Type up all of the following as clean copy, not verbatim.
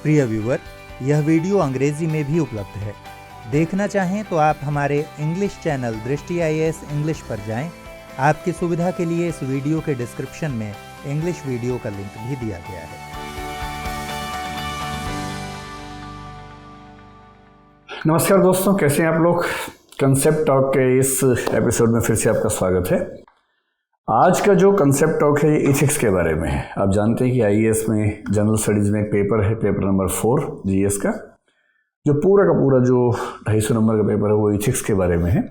प्रिय व्यूअर, यह वीडियो अंग्रेजी में भी उपलब्ध है। देखना चाहें तो आप हमारे इंग्लिश चैनल दृष्टि IAS इंग्लिश पर जाएं। आपकी सुविधा के लिए इस वीडियो के डिस्क्रिप्शन में इंग्लिश वीडियो का लिंक भी दिया गया है। नमस्कार दोस्तों, कैसे हैं आप लोग। कंसेप्ट टॉक के इस एपिसोड में फिर से आपका स्वागत है। आज का जो कंसेप्ट टॉक है ये इथिक्स के बारे में है। आप जानते हैं कि IAS में जनरल स्टडीज़ में एक पेपर है, पेपर नंबर 4 GS का, जो पूरा का पूरा जो 250 नंबर का पेपर है वो इथिक्स के बारे में है।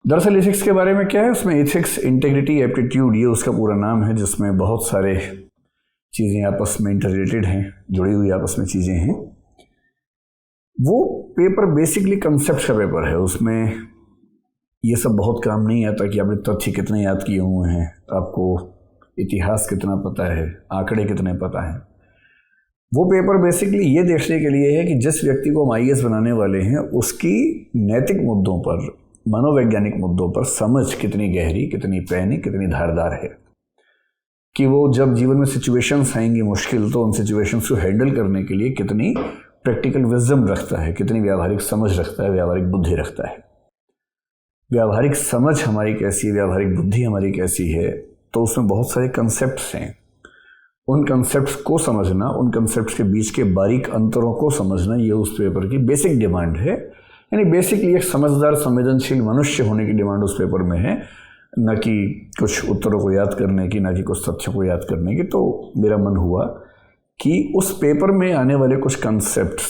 दरअसल इथिक्स के बारे में क्या है, उसमें इथिक्स, इंटेग्रिटी, एप्टीट्यूड, ये उसका पूरा नाम है, जिसमें बहुत सारे चीज़ें आपस में इंटररिलेटेड हैं, जुड़ी हुई आपस में चीज़ें हैं। वो पेपर बेसिकली कंसेप्ट का पेपर है। उसमें ये सब बहुत काम नहीं आता कि आपने तथ्य कितने याद किए हुए हैं, आपको इतिहास कितना पता है, आंकड़े कितने पता हैं। वो पेपर बेसिकली ये देखने के लिए है कि जिस व्यक्ति को हम IAS बनाने वाले हैं उसकी नैतिक मुद्दों पर, मनोवैज्ञानिक मुद्दों पर समझ कितनी गहरी, कितनी पैनी, कितनी धारदार है, कि वो जब जीवन में सिचुएशंस आएंगी मुश्किल, तो उन सिचुएशंस को हैंडल करने के लिए कितनी प्रैक्टिकल विजडम रखता है, कितनी व्यावहारिक समझ रखता है, व्यावहारिक बुद्धि रखता है। व्यावहारिक समझ हमारी कैसी है, व्यावहारिक बुद्धि हमारी कैसी है, तो उसमें बहुत सारे कंसेप्ट्स हैं। उन कंसेप्ट्स को समझना, उन कंसेप्ट्स के बीच के बारीक अंतरों को समझना, ये उस पेपर की बेसिक डिमांड है। यानी बेसिकली एक समझदार, संवेदनशील मनुष्य होने की डिमांड उस पेपर में है, न कि कुछ उत्तरों को याद करने की, न कि कुछ तथ्यों को याद करने की। तो मेरा मन हुआ कि उस पेपर में आने वाले कुछ कंसेप्ट्स,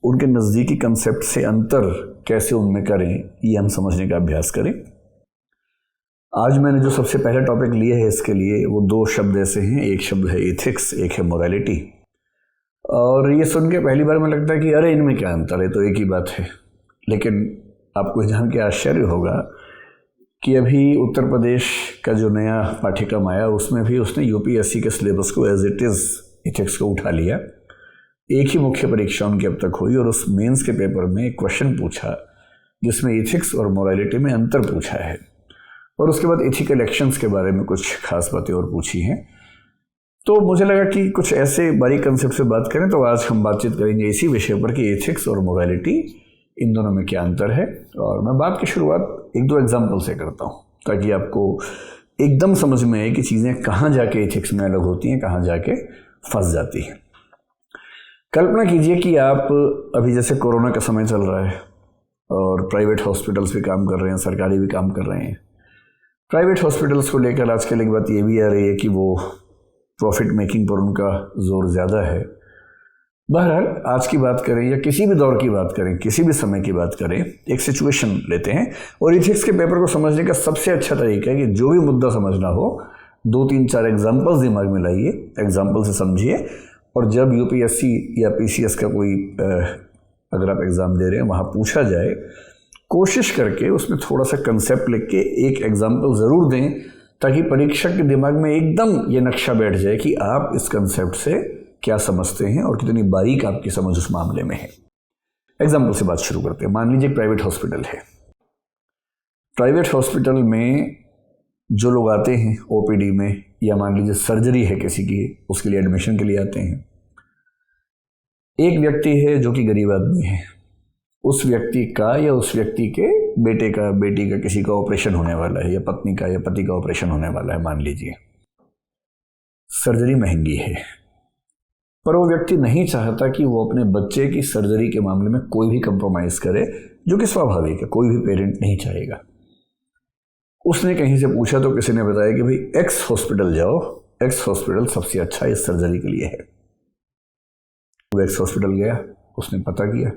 उनके नज़दीकी कंसेप्ट से अंतर कैसे उनमें करें, ये हम समझने का अभ्यास करें। आज मैंने जो सबसे पहला टॉपिक लिया है इसके लिए, वो 2 शब्द ऐसे हैं। एक शब्द है एथिक्स, एक है मोरालिटी। और ये सुन के पहली बार में लगता है कि अरे इनमें क्या अंतर है, तो एक ही बात है। लेकिन आपको जान के आश्चर्य होगा कि अभी उत्तर प्रदेश का जो नया पाठ्यक्रम आया, उसमें भी उसने UPSC के सिलेबस को एज इट इज़ इथिक्स को उठा लिया। एक ही मुख्य परीक्षा उनकी अब तक हुई और उस मेंस के पेपर में एक क्वेश्चन पूछा जिसमें इथिक्स और मोरालिटी में अंतर पूछा है, और उसके बाद एथिकल एक्शंस के बारे में कुछ खास बातें और पूछी हैं। तो मुझे लगा कि कुछ ऐसे बारीक कंसेप्ट से बात करें, तो आज हम बातचीत करेंगे इसी विषय पर कि एथिक्स और मोरालिटी, इन दोनों में क्या अंतर है। और मैं बात की शुरुआत 1-2 एग्जाम्पल से करता हूँ, ताकि आपको एकदम समझ में आए कि चीज़ें कहाँ जाके एथिक्स में अलग होती हैं, कहाँ जाके फंस जाती हैं। कल्पना कीजिए कि आप अभी, जैसे कोरोना का समय चल रहा है और प्राइवेट हॉस्पिटल्स भी काम कर रहे हैं, सरकारी भी काम कर रहे हैं। प्राइवेट हॉस्पिटल्स को लेकर आजकल एक बात ये भी आ रही है कि वो प्रॉफिट मेकिंग पर उनका जोर ज़्यादा है। बहरहाल, आज की बात करें या किसी भी दौर की बात करें, किसी भी समय की बात करें, एक सिचुएशन लेते हैं और इथिक्स के पेपर को समझने का सबसे अच्छा तरीका है कि जो भी मुद्दा समझना हो, 2-3-4 एग्जाम्पल्स दिमाग में लाइए, एग्जाम्पल से समझिए। और जब UPSC या PCS का कोई अगर आप एग्ज़ाम दे रहे हैं, वहाँ पूछा जाए, कोशिश करके उसमें थोड़ा सा कंसेप्ट लिख के एक एग्जाम्पल ज़रूर दें, ताकि परीक्षक के दिमाग में एकदम ये नक्शा बैठ जाए कि आप इस कंसेप्ट से क्या समझते हैं और कितनी बारीक आपकी समझ उस मामले में है। एग्जाम्पल से बात शुरू करते हैं। मान लीजिए प्राइवेट हॉस्पिटल है। प्राइवेट हॉस्पिटल में जो लोग आते हैं OPD में, या मान लीजिए सर्जरी है किसी की, उसके लिए एडमिशन के लिए आते हैं। एक व्यक्ति है जो कि गरीब आदमी है, उस व्यक्ति का या उस व्यक्ति के बेटे का, बेटी का, किसी का ऑपरेशन होने वाला है, या पत्नी का या पति का ऑपरेशन होने वाला है। मान लीजिए सर्जरी महंगी है, पर वो व्यक्ति नहीं चाहता कि वो अपने बच्चे की सर्जरी के मामले में कोई भी कंप्रोमाइज़ करे, जो कि स्वाभाविक है, कोई भी पेरेंट नहीं चाहेगा। उसने कहीं से पूछा तो किसी ने बताया कि भाई X हॉस्पिटल जाओ, X हॉस्पिटल सबसे अच्छा इस सर्जरी के लिए है। वो X हॉस्पिटल गया, उसने पता किया,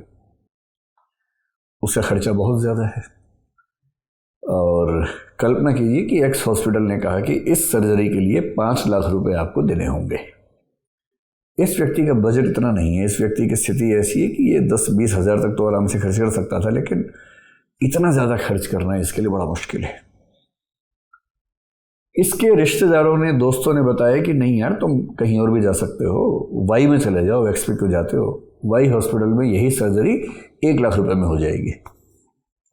उसका खर्चा बहुत ज़्यादा है। और कल्पना कीजिए कि X हॉस्पिटल ने कहा कि इस सर्जरी के लिए 5 लाख रुपए आपको देने होंगे। इस व्यक्ति का बजट इतना नहीं है, इस व्यक्ति की स्थिति ऐसी है कि ये 10-20 हज़ार तक तो आराम से खर्च कर सकता था, लेकिन इतना ज़्यादा खर्च करना इसके लिए बड़ा मुश्किल है। इसके रिश्तेदारों ने, दोस्तों ने बताया कि नहीं यार, तुम कहीं और भी जा सकते हो, Y में चले जाओ, X पे क्यों जाते हो, Y हॉस्पिटल में यही सर्जरी 1 लाख रुपए में हो जाएगी,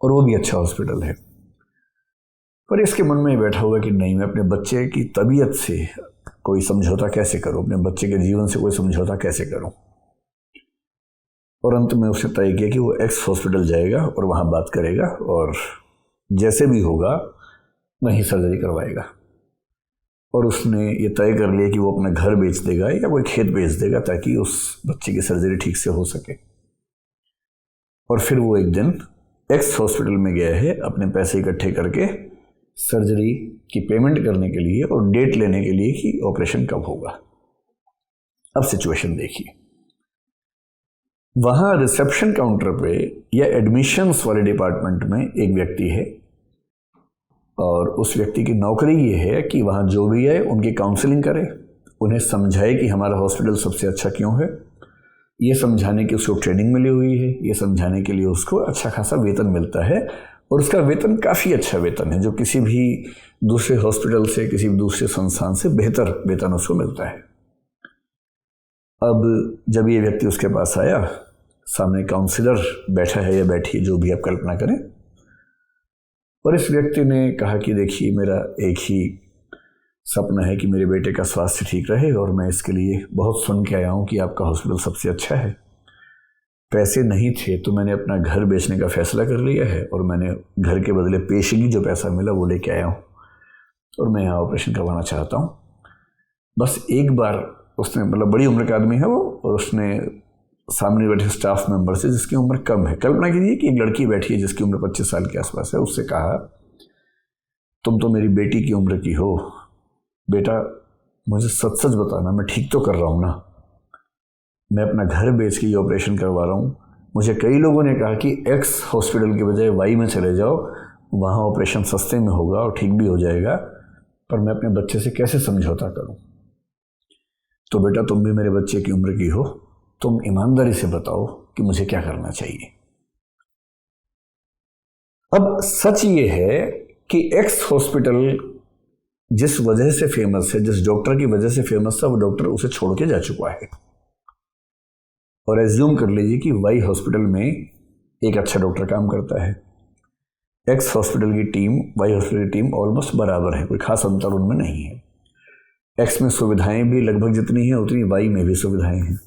और वो भी अच्छा हॉस्पिटल है। पर इसके मन में बैठा होगा कि नहीं, मैं अपने बच्चे की तबीयत से कोई समझौता कैसे करूं, अपने बच्चे के जीवन से कोई समझौता कैसे करूं। और अंत में उसने तय किया कि वो एक्स हॉस्पिटल जाएगा और वहाँ बात करेगा और जैसे भी होगा वहीं सर्जरी करवाएगा। और उसने ये तय कर लिया कि वो अपना घर बेच देगा या कोई खेत बेच देगा ताकि उस बच्चे की सर्जरी ठीक से हो सके। और फिर वो एक दिन एक्स हॉस्पिटल में गया है अपने पैसे इकट्ठे करके सर्जरी की पेमेंट करने के लिए और डेट लेने के लिए कि ऑपरेशन कब होगा। अब सिचुएशन देखिए, वहाँ रिसेप्शन काउंटर पे या एडमिशन्स वाले डिपार्टमेंट में एक व्यक्ति है और उस व्यक्ति की नौकरी ये है कि वहाँ जो भी आए उनकी काउंसलिंग करे, उन्हें समझाए कि हमारा हॉस्पिटल सबसे अच्छा क्यों है। ये समझाने की उसको ट्रेनिंग मिली हुई है, ये समझाने के लिए उसको अच्छा खासा वेतन मिलता है और उसका वेतन काफ़ी अच्छा वेतन है जो किसी भी दूसरे हॉस्पिटल से, किसी भी दूसरे संस्थान से बेहतर वेतन उसको मिलता है। अब जब ये व्यक्ति उसके पास आया, सामने काउंसलर बैठा है या बैठी है, जो भी आप कल्पना करें, और इस व्यक्ति ने कहा कि देखिए मेरा एक ही सपना है कि मेरे बेटे का स्वास्थ्य ठीक रहे और मैं इसके लिए बहुत सुन के आया हूँ कि आपका हॉस्पिटल सबसे अच्छा है। पैसे नहीं थे तो मैंने अपना घर बेचने का फैसला कर लिया है और मैंने घर के बदले पेशगी जो पैसा मिला वो लेके आया हूँ और मैं यहाँ ऑपरेशन करवाना चाहता हूँ। बस एक बार उसने, मतलब बड़ी उम्र का आदमी है वो, और उसने सामने बैठे स्टाफ मेंबर से जिसकी उम्र कम है, कल्पना कीजिए कि एक लड़की बैठी है जिसकी उम्र 25 साल के आसपास है, उससे कहा तुम तो मेरी बेटी की उम्र की हो, बेटा मुझे सच सच बताना, मैं ठीक तो कर रहा हूँ ना, मैं अपना घर बेच के ये ऑपरेशन करवा रहा हूँ। मुझे कई लोगों ने कहा कि एक्स हॉस्पिटल के बजाय वाई में चले जाओ, वहाँ ऑपरेशन सस्ते में होगा और ठीक भी हो जाएगा, पर मैं अपने बच्चे से कैसे समझौता करूँ। तो बेटा तुम भी मेरे बच्चे की उम्र की हो, तुम ईमानदारी से बताओ कि मुझे क्या करना चाहिए। अब सच ये है कि एक्स हॉस्पिटल जिस वजह से फेमस है, जिस डॉक्टर की वजह से फेमस था, वो डॉक्टर उसे छोड़ के जा चुका है। और एज्यूम कर लीजिए कि वाई हॉस्पिटल में एक अच्छा डॉक्टर काम करता है। एक्स हॉस्पिटल की टीम, वाई हॉस्पिटल की टीम ऑलमोस्ट बराबर है, कोई खास अंतर उनमें नहीं है। एक्स में सुविधाएं भी लगभग जितनी हैं उतनी वाई में भी सुविधाएं हैं।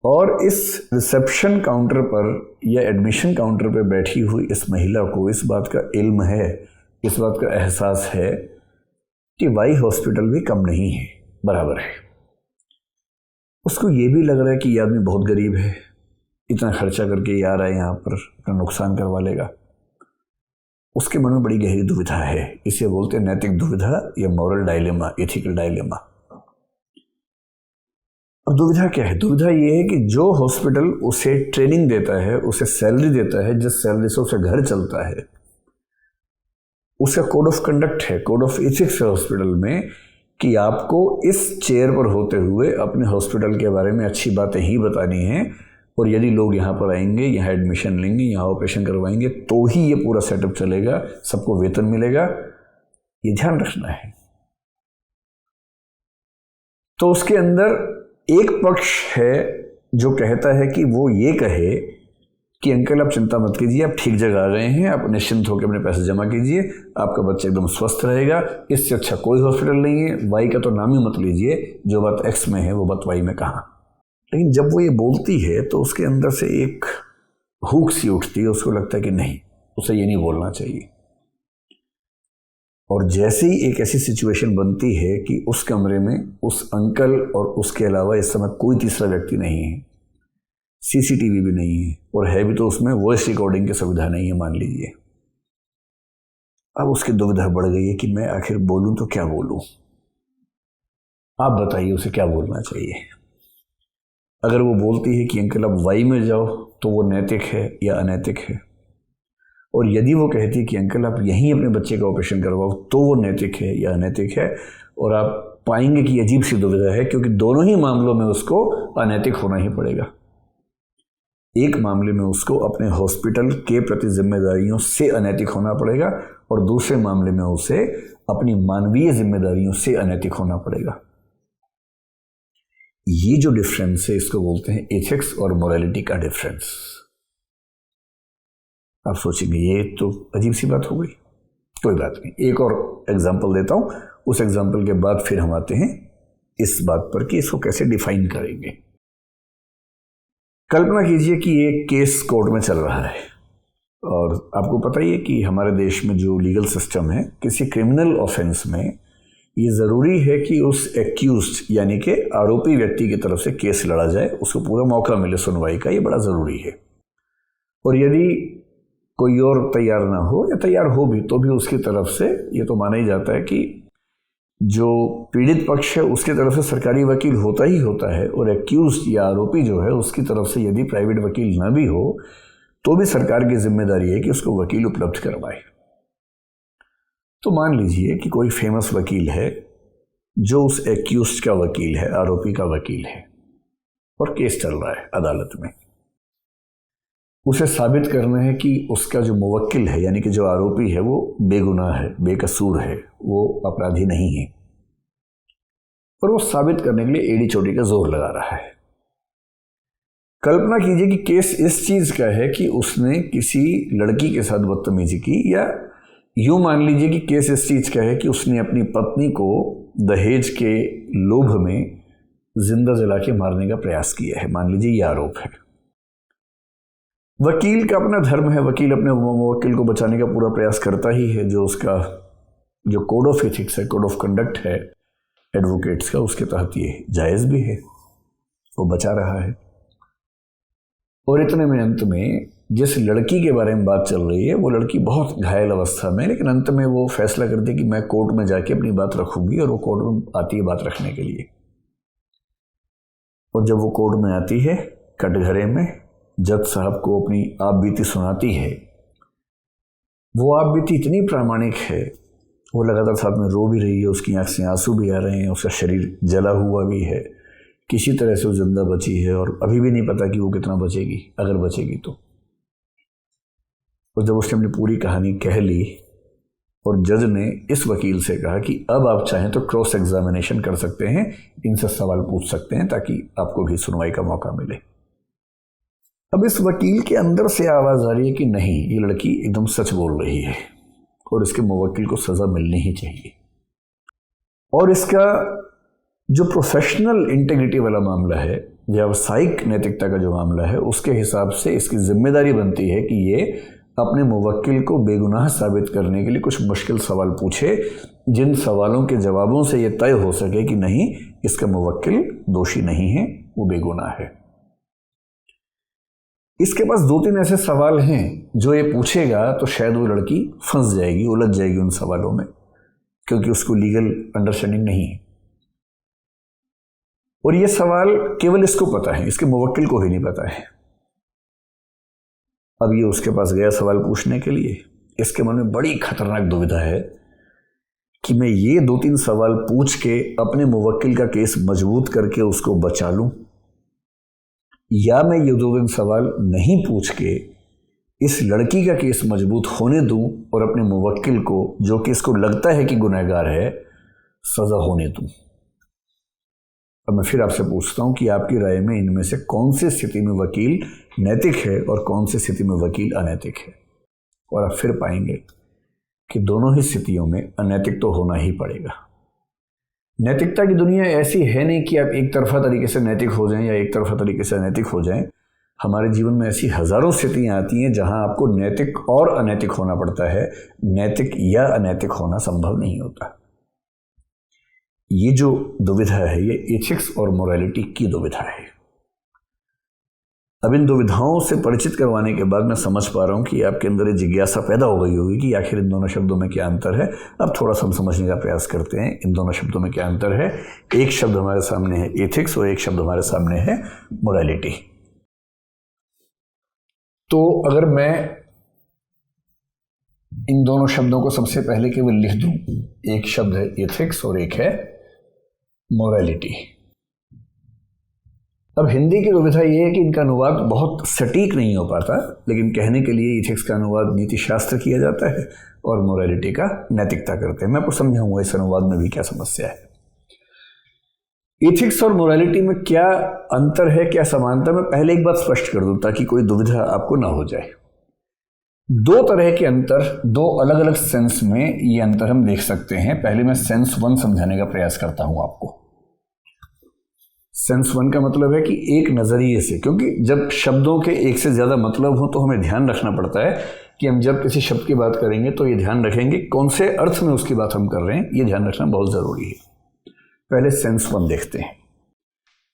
और इस रिसेप्शन काउंटर पर या एडमिशन काउंटर पर बैठी हुई इस महिला को इस बात का इल्म है, इस बात का एहसास है कि वाई हॉस्पिटल भी कम नहीं है, बराबर है। उसको ये भी लग रहा है कि ये आदमी बहुत गरीब है, इतना खर्चा करके ये आ रहा है यहाँ पर, अपना नुकसान करवा लेगा। उसके मन में बड़ी गहरी दुविधा है, इसे बोलते हैं नैतिक दुविधा या मॉरल डायलेमा, एथिकल डायलेमा। अब दुविधा क्या है? दुविधा ये है कि जो हॉस्पिटल उसे ट्रेनिंग देता है, उसे सैलरी देता है, जिस सैलरी से उसे घर चलता है, उसका कोड ऑफ कंडक्ट है, कोड ऑफ एथिक्स है हॉस्पिटल में कि आपको इस चेयर पर होते हुए अपने हॉस्पिटल के बारे में अच्छी बातें ही बतानी हैं, और यदि लोग यहाँ पर आएंगे, यहाँ एडमिशन लेंगे, यहाँ ऑपरेशन करवाएंगे तो ही ये पूरा सेटअप चलेगा, सबको वेतन मिलेगा, ये ध्यान रखना है। तो उसके अंदर एक पक्ष है जो कहता है कि वो ये कहे कि अंकल आप चिंता मत कीजिए, आप ठीक जगह आ गए हैं, आप निश्चिंत होकर अपने पैसे जमा कीजिए, आपका बच्चा एकदम स्वस्थ रहेगा, इससे अच्छा कोई हॉस्पिटल नहीं है, वाई का तो नाम ही मत लीजिए, जो बात एक्स में है वो बात वाई में कहाँ। लेकिन जब वो ये बोलती है तो उसके अंदर से एक हुक सी उठती है, उसको लगता है कि नहीं, उसे ये नहीं बोलना चाहिए। और जैसे ही एक ऐसी सिचुएशन बनती है कि उस कमरे में उस अंकल और उसके अलावा इस समय कोई तीसरा व्यक्ति नहीं है, सीसीटीवी भी नहीं है, और है भी तो उसमें वॉइस रिकॉर्डिंग की सुविधा नहीं है मान लीजिए। अब उसकी दुविधा बढ़ गई है कि मैं आखिर बोलूं तो क्या बोलूं। आप बताइए उसे क्या बोलना चाहिए। अगर वो बोलती है कि अंकल आप वाई में जाओ तो वो नैतिक है या अनैतिक है, और यदि वो कहती है कि अंकल आप यहीं अपने बच्चे का ऑपरेशन करवाओ तो वो नैतिक है या अनैतिक है, और आप पाएंगे कि अजीब सी दुविधा है, क्योंकि दोनों ही मामलों में उसको अनैतिक होना ही पड़ेगा। एक मामले में उसको अपने हॉस्पिटल के प्रति जिम्मेदारियों से अनैतिक होना पड़ेगा, और दूसरे मामले में उसे अपनी मानवीय जिम्मेदारियों से अनैतिक होना पड़ेगा। ये जो डिफरेंस है इसको बोलते हैं एथिक्स और मोरालिटी का डिफरेंस। आप सोचेंगे ये तो अजीब सी बात हो गई, कोई बात नहीं, एक और एग्जाम्पल देता हूं, उस एग्जाम्पल के बाद फिर हम आते हैं इस बात पर कि इसको कैसे डिफाइन करेंगे। कल्पना कीजिए कि एक केस कोर्ट में चल रहा है और आपको पता ही है कि हमारे देश में जो लीगल सिस्टम है, किसी क्रिमिनल ऑफेंस में ये ज़रूरी है कि उस एक्यूज्ड यानी कि आरोपी व्यक्ति की तरफ से केस लड़ा जाए, उसको पूरा मौका मिले सुनवाई का। ये बड़ा ज़रूरी है। और यदि कोई और तैयार ना हो या तैयार हो भी तो भी उसकी तरफ से ये तो माना ही जाता है कि जो पीड़ित पक्ष है उसकी तरफ से सरकारी वकील होता ही होता है, और एक्यूज्ड या आरोपी जो है उसकी तरफ से यदि प्राइवेट वकील ना भी हो तो भी सरकार की जिम्मेदारी है कि उसको वकील उपलब्ध करवाए। तो मान लीजिए कि कोई फेमस वकील है जो उस एक्यूज्ड का वकील है, आरोपी का वकील है, और केस चल रहा है अदालत में। उसे साबित करना है कि उसका जो मुवक्किल है यानी कि जो आरोपी है वो बेगुनाह है, बेकसूर है, वो अपराधी नहीं है, और वो साबित करने के लिए एड़ी चोटी का जोर लगा रहा है। कल्पना कीजिए कि केस इस चीज का है कि उसने किसी लड़की के साथ बदतमीजी की, या यूं मान लीजिए कि केस इस चीज का है कि उसने अपनी पत्नी को दहेज के लोभ में जिंदा जला के मारने का प्रयास किया है। मान लीजिए यह आरोप है। वकील का अपना धर्म है, वकील अपने मुवक्किल को बचाने का पूरा प्रयास करता ही है। जो उसका जो कोड ऑफ एथिक्स है, कोड ऑफ कंडक्ट है एडवोकेट्स का, उसके तहत ये जायज़ भी है, वो बचा रहा है। और इतने में अंत में जिस लड़की के बारे में बात चल रही है वो लड़की बहुत घायल अवस्था में, लेकिन अंत में वो फैसला करती है कि मैं कोर्ट में जाके अपनी बात रखूंगी, और वो कोर्ट में आती है बात रखने के लिए। और जब वो कोर्ट में आती है कटघरे में, जज साहब को अपनी आप बीती सुनाती है। वो आप बीती इतनी प्रामाणिक है, वो लगातार साथ में रो भी रही है, उसकी आंख से आंसू भी आ रहे हैं, उसका शरीर जला हुआ भी है, किसी तरह से वो जिंदा बची है, और अभी भी नहीं पता कि वो कितना बचेगी, अगर बचेगी तो। और जब उसने अपनी पूरी कहानी कह ली और जज ने इस वकील से कहा कि अब आप चाहें तो क्रॉस एग्जामिनेशन कर सकते हैं, इनसे सवाल पूछ सकते हैं ताकि आपको भी सुनवाई का मौका मिले। अब इस वकील के अंदर से आवाज आ रही है कि नहीं, ये लड़की एकदम सच बोल रही है और इसके मुवक्किल को सजा मिलनी ही चाहिए। और इसका जो प्रोफेशनल इंटेग्रिटी वाला मामला है, व्यावसायिक नैतिकता का जो मामला है, उसके हिसाब से इसकी जिम्मेदारी बनती है कि ये अपने मुवक्किल को बेगुनाह साबित करने के लिए कुछ मुश्किल सवाल पूछे, जिन सवालों के जवाबों से ये तय हो सके कि नहीं, इसका मुवक्किल दोषी नहीं है, वो बेगुनाह है। इसके पास 2-3 ऐसे सवाल हैं जो ये पूछेगा तो शायद वो लड़की फंस जाएगी, उलझ जाएगी उन सवालों में, क्योंकि उसको लीगल अंडरस्टैंडिंग नहीं है। और ये सवाल केवल इसको पता है, इसके मुवक्किल को ही नहीं पता है। अब ये उसके पास गया सवाल पूछने के लिए, इसके मन में बड़ी खतरनाक दुविधा है कि मैं ये 2-3 सवाल पूछ के अपने मुवक्किल का केस मजबूत करके उसको बचा लूं, या मैं ये 2-3 सवाल नहीं पूछ के इस लड़की का केस मजबूत होने दूं और अपने मुवक्किल को, जो कि इसको लगता है कि गुनहगार है, सजा होने दूं। अब मैं फिर आपसे पूछता हूं कि आपकी राय में इनमें से कौन सी स्थिति में वकील नैतिक है और कौन सी स्थिति में वकील अनैतिक है। और आप फिर पाएंगे कि दोनों ही स्थितियों में अनैतिक तो होना ही पड़ेगा। नैतिकता की दुनिया ऐसी है नहीं कि आप एक तरफा तरीके से नैतिक हो जाएं या एक तरफा तरीके से अनैतिक हो जाएं। हमारे जीवन में ऐसी हजारों स्थितियां आती हैं जहां आपको नैतिक और अनैतिक होना पड़ता है, नैतिक या अनैतिक होना संभव नहीं होता। ये जो दुविधा है, ये एथिक्स और मोरालिटी की दुविधा है। अब इन दुविधाओं से परिचित करवाने के बाद मैं समझ पा रहा हूं कि आपके अंदर ये जिज्ञासा पैदा हो गई होगी कि आखिर इन दोनों शब्दों में क्या अंतर है। अब थोड़ा सा हम समझने का प्रयास करते हैं इन दोनों शब्दों में क्या अंतर है। एक शब्द हमारे सामने है एथिक्स और एक शब्द हमारे सामने है मोरालिटी। तो अगर मैं इन दोनों शब्दों को सबसे पहले केवल लिख दूं, एक शब्द है एथिक्स और एक है मोरालिटी। अब हिंदी की दुविधा यह है कि इनका अनुवाद बहुत सटीक नहीं हो पाता, लेकिन कहने के लिए एथिक्स का अनुवाद नीति शास्त्र किया जाता है और मोरालिटी का नैतिकता करते हैं। मैं आपको समझाऊंगा इस अनुवाद में भी क्या समस्या है। एथिक्स और मोरालिटी में क्या अंतर है, क्या समानता, मैं पहले एक बात स्पष्ट कर दूं ताकि कोई दुविधा आपको ना हो जाए। 2 तरह के अंतर, 2 अलग अलग सेंस में ये अंतर हम देख सकते हैं। पहले मैं सेंस 1 समझाने का प्रयास करता हूं आपको। सेंस वन का मतलब है कि एक नज़रिए से, क्योंकि जब शब्दों के एक से ज़्यादा मतलब हो तो हमें ध्यान रखना पड़ता है कि हम जब किसी शब्द की बात करेंगे तो ये ध्यान रखेंगे कौन से अर्थ में उसकी बात हम कर रहे हैं, ये ध्यान रखना बहुत ज़रूरी है। पहले सेंस वन देखते हैं।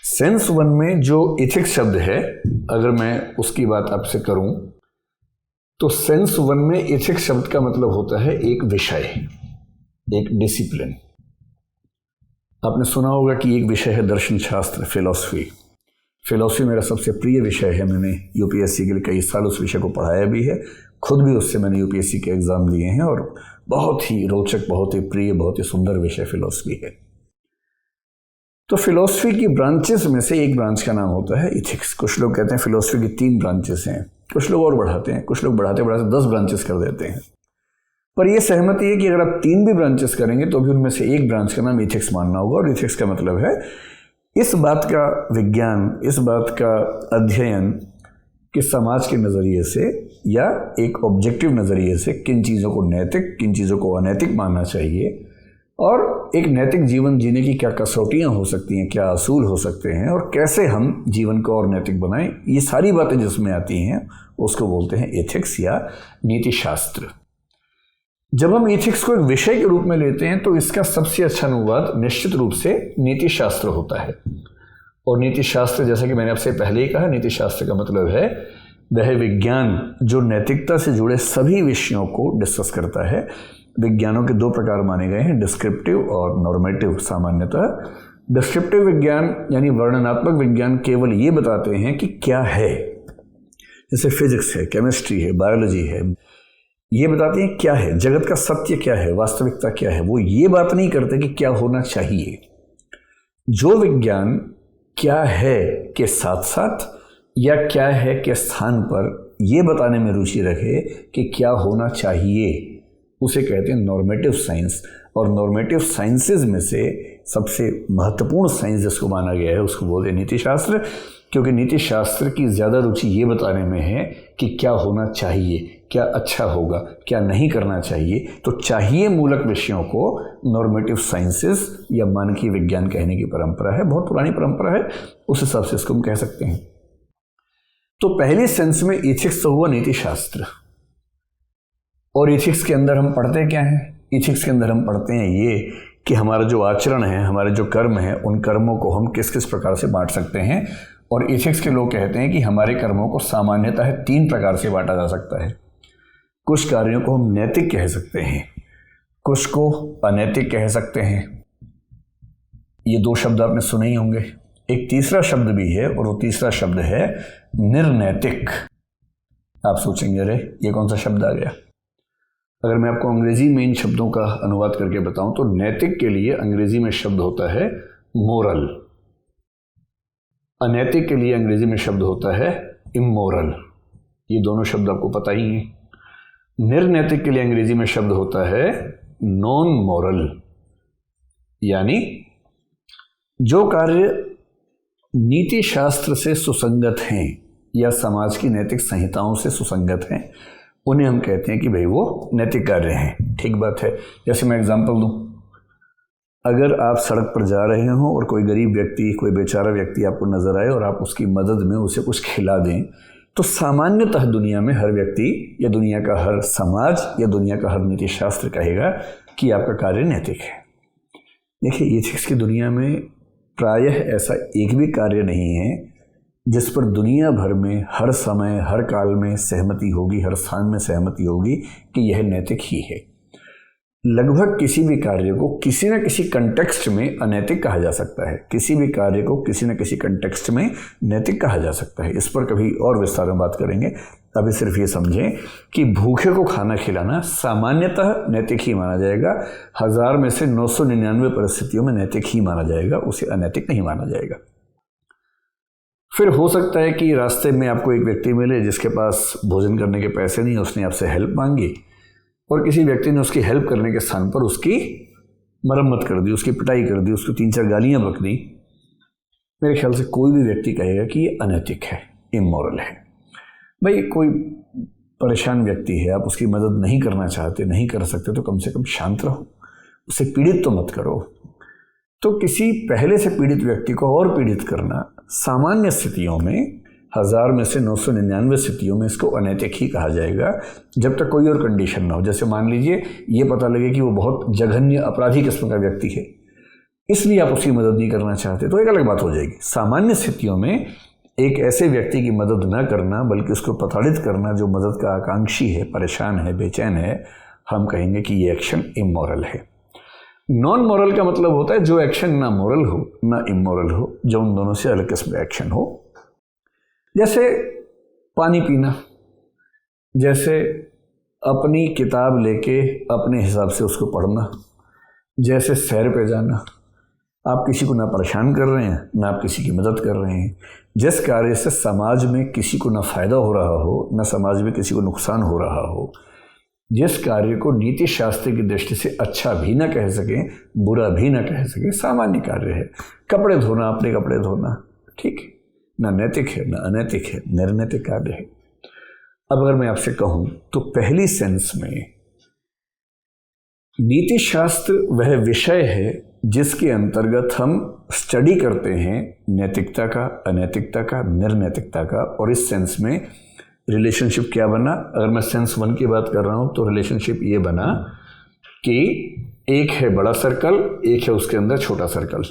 सेंस वन में जो एथिक्स शब्द है, अगर मैं उसकी बात आपसे करूं तो सेंस वन में एथिक्स शब्द का मतलब होता है एक विषय, एक डिसिप्लिन। आपने सुना होगा कि एक विषय है दर्शन शास्त्र, फिलॉसफी। फिलॉसफी मेरा सबसे प्रिय विषय है। मैंने यूपीएससी के लिए कई साल उस विषय को पढ़ाया भी है, खुद भी उससे मैंने यूपीएससी के एग्ज़ाम दिए हैं और बहुत ही रोचक, बहुत ही प्रिय, बहुत ही सुंदर विषय फिलॉसफी है। तो फिलॉसफी की ब्रांचेस में से एक ब्रांच का नाम होता है इथिक्स। कुछ लोग कहते हैं फिलॉसफी की 3 ब्रांचेस हैं, कुछ लोग और बढ़ाते हैं, कुछ लोग बढ़ाते बढ़ाते 10 ब्रांचेस कर देते हैं। पर यह सहमति है कि अगर आप 3 भी ब्रांचेस करेंगे तो भी उनमें से एक ब्रांच का नाम इथिक्स मानना होगा। और इथिक्स का मतलब है इस बात का विज्ञान, इस बात का अध्ययन कि समाज के नज़रिए से या एक ऑब्जेक्टिव नज़रिए से किन चीज़ों को नैतिक, किन चीज़ों को अनैतिक मानना चाहिए, और एक नैतिक जीवन जीने की क्या कसौटियाँ हो सकती हैं, क्या असूल हो सकते हैं, और कैसे हम जीवन को और नैतिक बनाएं, ये सारी बातें जिसमें आती हैं उसको बोलते हैं एथिक्स या नीति शास्त्र। जब हम एथिक्स को एक विषय के रूप में लेते हैं तो इसका सबसे अच्छा अनुवाद निश्चित रूप से नीति शास्त्र होता है। और नीति शास्त्र, जैसा कि मैंने आपसे पहले ही कहा, नीति शास्त्र का मतलब है वह विज्ञान जो नैतिकता से जुड़े सभी विषयों को डिस्कस करता है। विज्ञानों के 2 प्रकार माने गए हैं, डिस्क्रिप्टिव और नॉर्मेटिव। सामान्यतः डिस्क्रिप्टिव विज्ञान यानी वर्णनात्मक विज्ञान केवल ये बताते हैं कि क्या है, जैसे फिजिक्स है, केमिस्ट्री है, बायोलॉजी है, ये बताते हैं क्या है, जगत का सत्य क्या है, वास्तविकता क्या है। वो ये बात नहीं करते कि क्या होना चाहिए। जो विज्ञान क्या है के साथ साथ या क्या है के स्थान पर ये बताने में रुचि रखे कि क्या होना चाहिए, उसे कहते हैं नॉर्मेटिव साइंस। और नॉर्मेटिव साइंसेज में से सबसे महत्वपूर्ण साइंस जिसको माना गया है उसको बोलते हैं नीति शास्त्र, क्योंकि नीति शास्त्र की ज़्यादा रुचि ये बताने में है कि क्या होना चाहिए, क्या अच्छा होगा, क्या नहीं करना चाहिए। तो चाहिए मूलक विषयों को नॉर्मेटिव साइंसेस या मानकीय विज्ञान कहने की परंपरा है, बहुत पुरानी परंपरा है, उस हिसाब से इसको हम कह सकते हैं। तो पहले सेंस में एथिक्स तो हुआ नीति शास्त्र। और एथिक्स के अंदर हम पढ़ते क्या हैं? एथिक्स के अंदर हम पढ़ते हैं ये कि हमारा जो आचरण है, हमारे जो कर्म हैं, उन कर्मों को हम किस किस प्रकार से बांट सकते हैं। और एथिक्स के लोग कहते हैं कि हमारे कर्मों को सामान्यतः 3 प्रकार से बांटा जा सकता है। कुछ कार्यों को हम नैतिक कह सकते हैं, कुछ को अनैतिक कह सकते हैं। ये 2 शब्द आपने सुने ही होंगे। एक तीसरा शब्द भी है और वो तीसरा शब्द है निर्नैतिक। आप सोचेंगे अरे ये कौन सा शब्द आ गया? अगर मैं आपको अंग्रेजी में इन शब्दों का अनुवाद करके बताऊं तो नैतिक के लिए अंग्रेजी में शब्द होता है मोरल, अनैतिक के लिए अंग्रेजी में शब्द होता है इमोरल। ये दोनों शब्द आपको पता ही हैं। निर्नैतिक के लिए अंग्रेजी में शब्द होता है नॉन मोरल, यानी जो कार्य नीति शास्त्र से सुसंगत हैं या समाज की नैतिक संहिताओं से सुसंगत हैं, उन्हें हम कहते हैं कि भाई वो नैतिक कार्य हैं। ठीक बात है। जैसे मैं एग्जांपल दूं, अगर आप सड़क पर जा रहे हो और कोई गरीब व्यक्ति, कोई बेचारा व्यक्ति आपको नजर आए और आप उसकी मदद में उसे कुछ खिला दें, तो सामान्यतः दुनिया में हर व्यक्ति या दुनिया का हर समाज या दुनिया का हर नीति शास्त्र कहेगा कि आपका कार्य नैतिक है। देखिए, एथिक्स की दुनिया में प्रायः ऐसा एक भी कार्य नहीं है जिस पर दुनिया भर में हर समय, हर काल में सहमति होगी, हर स्थान में सहमति होगी कि यह नैतिक ही है। लगभग किसी भी कार्य को किसी न किसी कंटेक्स्ट में अनैतिक कहा जा सकता है, किसी भी कार्य को किसी न किसी कंटेक्स्ट में नैतिक कहा जा सकता है। इस पर कभी और विस्तार में बात करेंगे। अभी सिर्फ ये समझें कि भूखे को खाना खिलाना सामान्यतः नैतिक ही माना जाएगा। 1000 में से 999 परिस्थितियों में नैतिक ही माना जाएगा, उसे अनैतिक नहीं माना जाएगा। फिर हो सकता है कि रास्ते में आपको एक व्यक्ति मिले जिसके पास भोजन करने के पैसे नहीं, उसने आपसे हेल्प मांगी और किसी व्यक्ति ने उसकी हेल्प करने के स्थान पर उसकी मरम्मत कर दी, उसकी पिटाई कर दी, उसको 3-4 गालियां बक दी। मेरे ख्याल से कोई भी व्यक्ति कहेगा कि ये अनैतिक है, इमोरल है। भाई, कोई परेशान व्यक्ति है, आप उसकी मदद नहीं करना चाहते, नहीं कर सकते, तो कम से कम शांत रहो, उसे पीड़ित तो मत करो। तो किसी पहले से पीड़ित व्यक्ति को और पीड़ित करना सामान्य स्थितियों में 1000 में से 999 स्थितियों में इसको अनैतिक ही कहा जाएगा, जब तक कोई और कंडीशन ना हो। जैसे मान लीजिए ये पता लगे कि वो बहुत जघन्य अपराधी किस्म का व्यक्ति है, इसलिए आप उसकी मदद नहीं करना चाहते, तो एक अलग बात हो जाएगी। सामान्य स्थितियों में एक ऐसे व्यक्ति की मदद न करना, बल्कि उसको प्रताड़ित करना जो मदद का आकांक्षी है, परेशान है, बेचैन है, हम कहेंगे कि ये एक्शन इमोरल है। नॉन मॉरल का मतलब होता है जो एक्शन ना मॉरल हो ना इमोरल हो, जो उन दोनों से अलग किस्म का एक्शन हो। जैसे पानी पीना, जैसे अपनी किताब लेके अपने हिसाब से उसको पढ़ना, जैसे सैर पे जाना। आप किसी को ना परेशान कर रहे हैं, ना आप किसी की मदद कर रहे हैं। जिस कार्य से समाज में किसी को ना फायदा हो रहा हो, ना समाज में किसी को नुकसान हो रहा हो, जिस कार्य को नीति शास्त्र की दृष्टि से अच्छा भी ना कह सकें, बुरा भी ना कह सकें, सामान्य कार्य है। कपड़े धोना, अपने कपड़े धोना, ठीक है, ना नैतिक है ना अनैतिक है, निर्नैतिक कार्य है। अब अगर मैं आपसे कहूं तो पहली सेंस में नीति शास्त्र वह विषय है जिसके अंतर्गत हम स्टडी करते हैं नैतिकता का, अनैतिकता का, निर्नैतिकता का। और इस सेंस में रिलेशनशिप क्या बना? अगर मैं सेंस 1 की बात कर रहा हूं तो रिलेशनशिप ये बना कि एक है बड़ा सर्कल, एक है उसके अंदर छोटा सर्कल।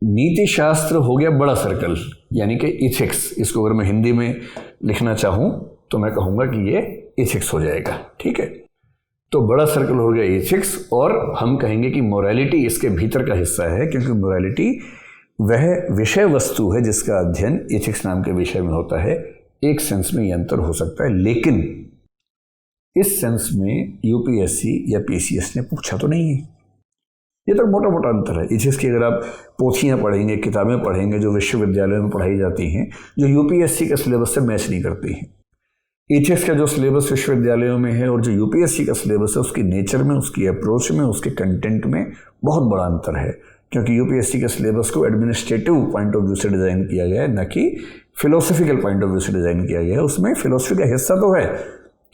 नीति शास्त्र हो गया बड़ा सर्कल, यानी कि इथिक्स। इसको अगर मैं हिंदी में लिखना चाहूं तो मैं कहूंगा कि ये इथिक्स हो जाएगा, ठीक है। तो बड़ा सर्कल हो गया इथिक्स, और हम कहेंगे कि मोरालिटी इसके भीतर का हिस्सा है, क्योंकि मोरालिटी वह विषय वस्तु है जिसका अध्ययन इथिक्स नाम के विषय में होता है। एक सेंस में ये अंतर हो सकता है, लेकिन इस सेंस में यूपीएससी या पीसीएस ने पूछा तो नहीं है। ये तो मोटा मोटा अंतर है। इथिक्स की अगर आप पोथियां पढ़ेंगे, किताबें पढ़ेंगे जो विश्वविद्यालयों में पढ़ाई जाती हैं, जो यूपीएससी के सिलेबस से मैच नहीं करती हैं। इथिक्स का जो सिलेबस विश्वविद्यालयों में है और जो यूपीएससी का सिलेबस है, उसकी नेचर में, उसकी अप्रोच में, उसके कंटेंट में बहुत बड़ा अंतर है। क्योंकि यूपीएससी के सिलेबस को एडमिनिस्ट्रेटिव पॉइंट ऑफ व्यू से डिज़ाइन किया गया है, न कि फिलोसफिकल पॉइंट ऑफ व्यू से डिज़ाइन किया गया है। उसमें फिलोसफी का हिस्सा तो है,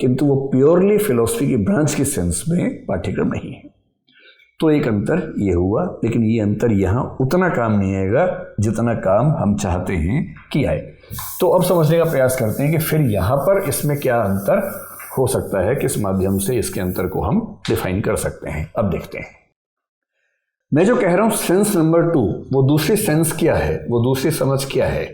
किंतु वो प्योरली फिलोसफी की ब्रांच की सेंस में पाठ्यक्रम नहीं है। तो एक अंतर ये हुआ, लेकिन ये अंतर यहाँ उतना काम नहीं आएगा जितना काम हम चाहते हैं कि आए। तो अब समझने का प्रयास करते हैं कि फिर यहाँ पर इसमें क्या अंतर हो सकता है, किस माध्यम से इसके अंतर को हम डिफाइन कर सकते हैं। अब देखते हैं। मैं जो कह रहा हूँ सेंस नंबर 2, वो दूसरी सेंस क्या है, वो दूसरी समझ क्या है?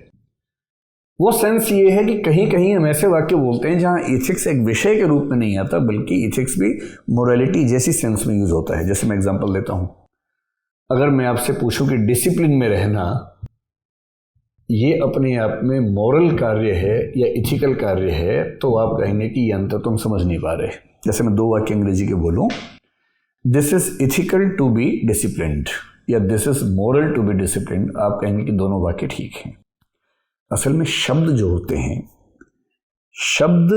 वो सेंस ये है कि कहीं कहीं हम ऐसे वाक्य बोलते हैं जहाँ इथिक्स एक विषय के रूप में नहीं आता, बल्कि इथिक्स भी मोरालिटी जैसी सेंस में यूज होता है। जैसे मैं एग्जांपल देता हूँ, अगर मैं आपसे पूछूं कि डिसिप्लिन में रहना ये अपने आप में मॉरल कार्य है या इथिकल कार्य है, तो आप कहेंगे कि ये अंतर तुम समझ नहीं पा रहे। जैसे मैं 2 वाक्य अंग्रेजी के बोलूँ, this is ethical to be disciplined या this is moral to be disciplined, आप कहेंगे कि दोनों वाक्य ठीक हैं। असल में शब्द जो होते हैं, शब्द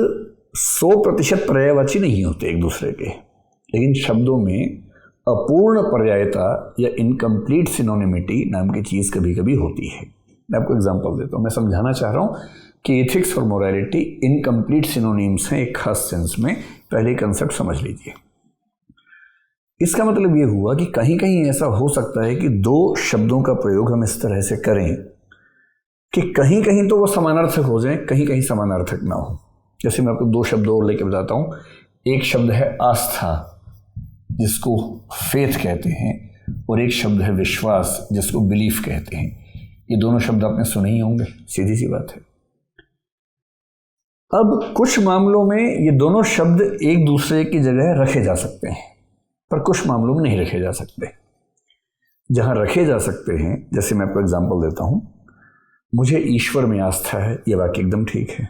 100% पर्यायवाची नहीं होते एक दूसरे के, लेकिन शब्दों में अपूर्ण पर्यायता या इनकम्प्लीट सिनोनिमिटी नाम की चीज़ कभी कभी होती है। मैं आपको एग्जांपल देता हूँ। मैं समझाना चाह रहा हूँ कि इथिक्स और मोरालिटी इनकम्प्लीट सिनोनिम्स हैं एक खास सेंस में। पहले कंसेप्ट समझ लीजिए। इसका मतलब ये हुआ कि कहीं कहीं ऐसा हो सकता है कि 2 शब्दों का प्रयोग हम इस तरह से करें कि कहीं कहीं तो वो समानार्थक हो जाएं, कहीं कहीं समानार्थक ना हो। जैसे मैं आपको 2 शब्द और लेके बताता हूँ। एक शब्द है आस्था, जिसको फेथ कहते हैं, और एक शब्द है विश्वास, जिसको बिलीफ कहते हैं। ये दोनों शब्द आपने सुने ही होंगे, सीधी सी बात है। अब कुछ मामलों में ये दोनों शब्द एक दूसरे की जगह रखे जा सकते हैं, पर कुछ मामलों में नहीं रखे जा सकते। जहां रखे जा सकते हैं, जैसे मैं आपको एग्जांपल देता हूं, मुझे ईश्वर में आस्था है, ये वाक्य एकदम ठीक है,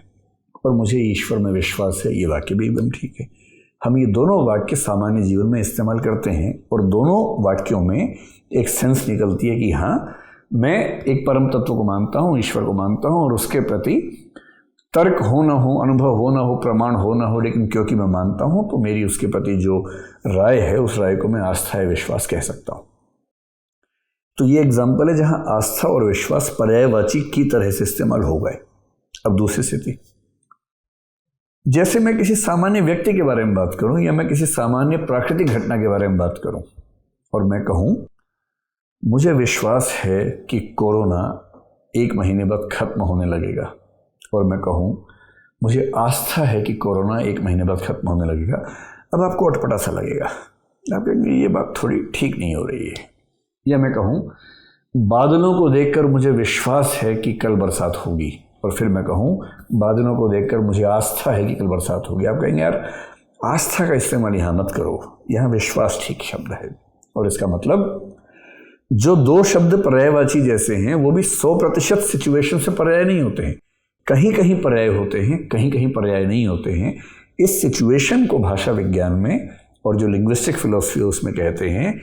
और मुझे ईश्वर में विश्वास है, ये वाक्य भी एकदम ठीक है। हम ये दोनों वाक्य सामान्य जीवन में इस्तेमाल करते हैं, और दोनों वाक्यों में एक सेंस निकलती है कि हाँ, मैं एक परम तत्व को मानता हूँ, ईश्वर को मानता हूँ, और उसके प्रति तर्क हो ना हो, अनुभव हो ना हो, प्रमाण हो ना हो, लेकिन क्योंकि मैं मानता हूँ तो मेरी उसके प्रति जो राय है, उस राय को मैं आस्था या विश्वास कह सकता हूँ। तो ये एग्जाम्पल है जहाँ आस्था और विश्वास पर्यायवाची की तरह से इस्तेमाल हो गए। अब दूसरी स्थिति, जैसे मैं किसी सामान्य व्यक्ति के बारे में बात करूं या मैं किसी सामान्य प्राकृतिक घटना के बारे में बात करूं, और मैं कहूं मुझे विश्वास है कि कोरोना 1 महीने बाद खत्म होने लगेगा। और मैं कहूँ मुझे आस्था है कि कोरोना 1 महीने बाद खत्म होने लगेगा। अब आपको अटपटा सा लगेगा, आप कहेंगे ये बात थोड़ी ठीक नहीं हो रही है। या मैं कहूँ बादलों को देखकर मुझे विश्वास है कि कल बरसात होगी, और फिर मैं कहूँ बादलों को देखकर मुझे आस्था है कि कल बरसात होगी। आप कहेंगे यार आस्था का इस्तेमाल यहाँ मत करो, यहाँ विश्वास ठीक शब्द है। और इसका मतलब जो 2 शब्द पर्यायवाची जैसे हैं वो भी 100% सिचुएशन से पर्याय नहीं होते हैं। कहीं कहीं पर्याय होते हैं, कहीं कहीं पर्याय नहीं होते हैं। इस सिचुएशन को भाषा विज्ञान में और जो लिंग्विस्टिक फिलोसफी उसमें कहते हैं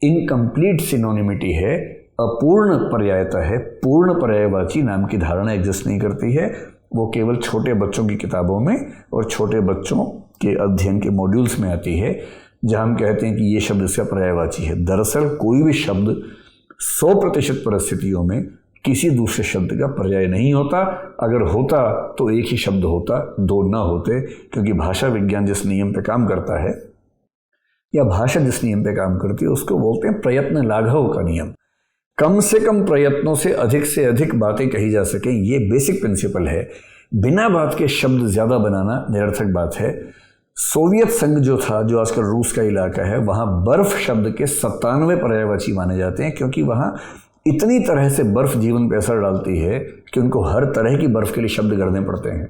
इनकम्प्लीट सिनोनिमिटी है, अपूर्ण पर्यायता है। पूर्ण पर्यायवाची नाम की धारणा एग्जिस्ट नहीं करती है। वो केवल छोटे बच्चों की किताबों में और छोटे बच्चों के अध्ययन के मॉड्यूल्स में आती है, जहाँ हम कहते हैं कि ये शब्द इसका पर्यायवाची है। दरअसल कोई भी शब्द 100% परिस्थितियों में किसी दूसरे शब्द का पर्याय नहीं होता। अगर होता तो एक ही शब्द होता, 2 ना होते, क्योंकि भाषा विज्ञान जिस नियम पे काम करता है या भाषा जिस नियम पे काम करती है उसको बोलते हैं प्रयत्न लाघव का नियम। कम से कम प्रयत्नों से अधिक बातें कही जा सकें, ये बेसिक प्रिंसिपल है। बिना बात के शब्द ज़्यादा बनाना निरर्थक बात है। सोवियत संघ जो था, जो आजकल रूस का इलाका है, वहाँ बर्फ़ शब्द के 97 पर्यायवाची माने जाते हैं, क्योंकि वहाँ इतनी तरह से बर्फ़ जीवन पर असर डालती है कि उनको हर तरह की बर्फ़ के लिए शब्द करने पड़ते हैं।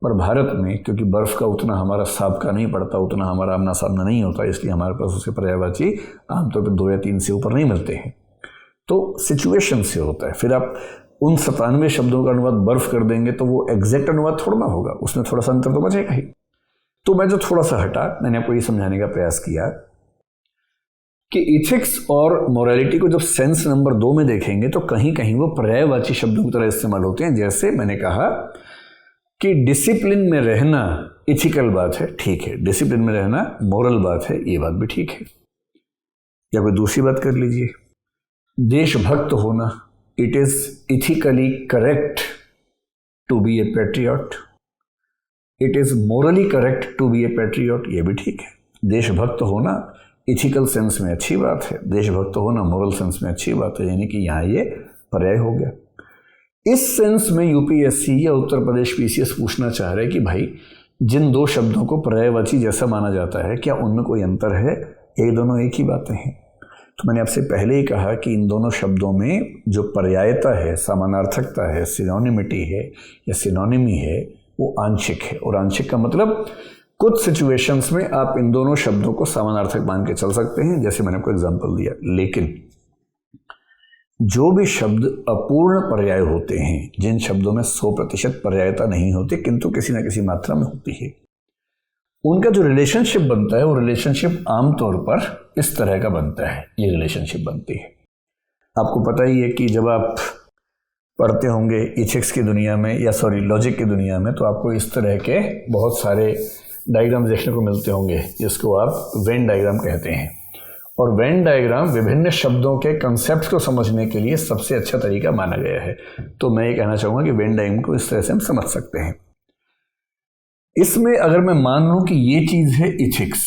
पर भारत में क्योंकि बर्फ़ का उतना हमारा साबका नहीं पड़ता, उतना हमारा आमना सामना नहीं होता, इसलिए हमारे पास उसके पर्यायवाची आमतौर पर 2 या 3 से ऊपर नहीं मिलते हैं। तो सिचुएशन से होता है। फिर आप उन 97 शब्दों का अनुवाद बर्फ़ कर देंगे तो वो एग्जैक्ट अनुवाद थोड़ा ना होगा, उसमें थोड़ा सा अंतर तो बचेगा ही। तो मैं जो थोड़ा सा हटा, मैंने आपको ये समझाने का प्रयास किया कि इथिक्स और मोरालिटी को जब सेंस नंबर 2 में देखेंगे तो कहीं कहीं वो पर्यायवाची शब्दों की तरह इस्तेमाल होते हैं। जैसे मैंने कहा कि डिसिप्लिन में रहना इथिकल बात है, ठीक है। डिसिप्लिन में रहना मोरल बात है, ये बात भी ठीक है। या कोई दूसरी बात कर लीजिए, देशभक्त होना, it is ethically correct to be a patriot, it is morally correct to be a patriot, ये भी ठीक है। देशभक्त होना इथिकल सेंस में अच्छी बात है, देशभक्त होना मोरल सेंस में अच्छी बात है, यानी कि यहाँ ये पर्याय हो गया। इस सेंस में यूपीएससी या उत्तर प्रदेश पीसीएस पूछना चाह रहे हैं कि भाई जिन 2 शब्दों को पर्यायवाची जैसा माना जाता है, क्या उनमें कोई अंतर है? ये दोनों एक ही बातें हैं। तो मैंने आपसे पहले ही कहा कि इन दोनों शब्दों में जो पर्यायता है, समानार्थकता है, सिनोनिमिटी है या सिनोनिमी है, वो आंशिक है। और आंशिक का मतलब कुछ सिचुएशंस में आप इन दोनों शब्दों को समानार्थक मान के चल सकते हैं, जैसे मैंने आपको एग्जांपल दिया। लेकिन जो भी शब्द अपूर्ण पर्याय होते हैं, जिन शब्दों में 100% पर्यायता नहीं होती किंतु किसी न किसी मात्रा में होती है, उनका जो रिलेशनशिप बनता है वो रिलेशनशिप आमतौर पर इस तरह का बनता है। ये रिलेशनशिप बनती है। आपको पता ही है कि जब आप पढ़ते होंगे इथिक्स की दुनिया में या लॉजिक की दुनिया में, तो आपको इस तरह के बहुत सारे डायग्राम देखने को मिलते होंगे, जिसको आप वेन डायग्राम कहते हैं। और वेन डायग्राम विभिन्न शब्दों के कंसेप्ट को समझने के लिए सबसे अच्छा तरीका माना गया है। तो मैं ये कहना चाहूँगा कि वेन डायग्राम को इस तरह से हम समझ सकते हैं। इसमें अगर मैं मान लूँ कि ये चीज़ है इथिक्स,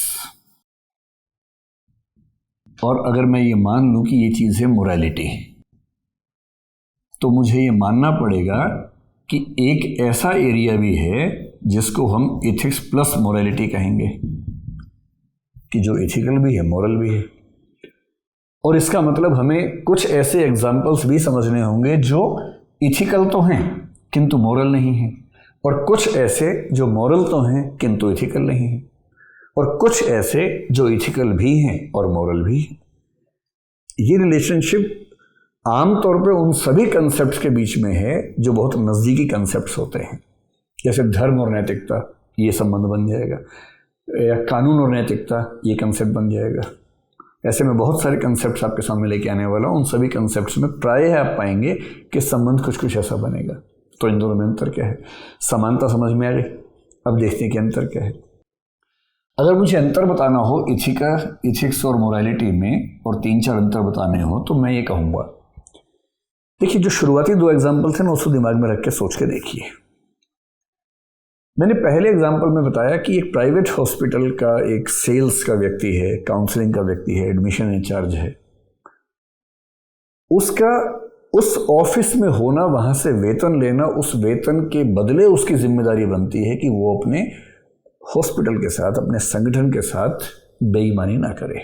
और अगर मैं ये मान लूँ कि ये चीज़ है मोरालिटी, तो मुझे ये मानना पड़ेगा कि एक ऐसा एरिया भी है जिसको हम इथिक्स प्लस मोरालिटी कहेंगे, कि जो इथिकल भी है, मोरल भी है। और इसका मतलब हमें कुछ ऐसे एग्जाम्पल्स भी समझने होंगे जो इथिकल तो हैं किंतु मोरल नहीं हैं, और कुछ ऐसे जो मोरल तो हैं किंतु इथिकल नहीं हैं, और कुछ ऐसे जो इथिकल भी हैं और मोरल भी हैं। ये रिलेशनशिप आमतौर पे उन सभी कंसेप्ट्स के बीच में है जो बहुत नज़दीकी कंसेप्ट्स होते हैं, जैसे धर्म और नैतिकता, ये संबंध बन जाएगा, या कानून और नैतिकता, ये कंसेप्ट बन जाएगा। ऐसे में बहुत सारे कंसेप्ट्स आपके सामने लेके आने वाला हूँ। उन सभी कंसेप्ट्स में प्रायः आप पाएंगे कि संबंध कुछ कुछ ऐसा बनेगा। तो इन दोनों में अंतर क्या है? समानता समझ में आ गई, अब देखते हैं कि अंतर क्या है। अगर मुझे अंतर बताना हो इथिक्स और मोरालिटी में, और 3-4 अंतर बताने हो, तो मैं ये कहूँगा, देखिए जो शुरुआती 2 एग्जाम्पल थे ना, उसको दिमाग में रख के सोच के देखिए। मैंने पहले एग्जाम्पल में बताया कि एक प्राइवेट हॉस्पिटल का एक सेल्स का व्यक्ति है, काउंसलिंग का व्यक्ति है, एडमिशन इंचार्ज है, उसका उस ऑफिस में होना, वहाँ से वेतन लेना, उस वेतन के बदले उसकी जिम्मेदारी बनती है कि वो अपने हॉस्पिटल के साथ, अपने संगठन के साथ बेईमानी ना करे।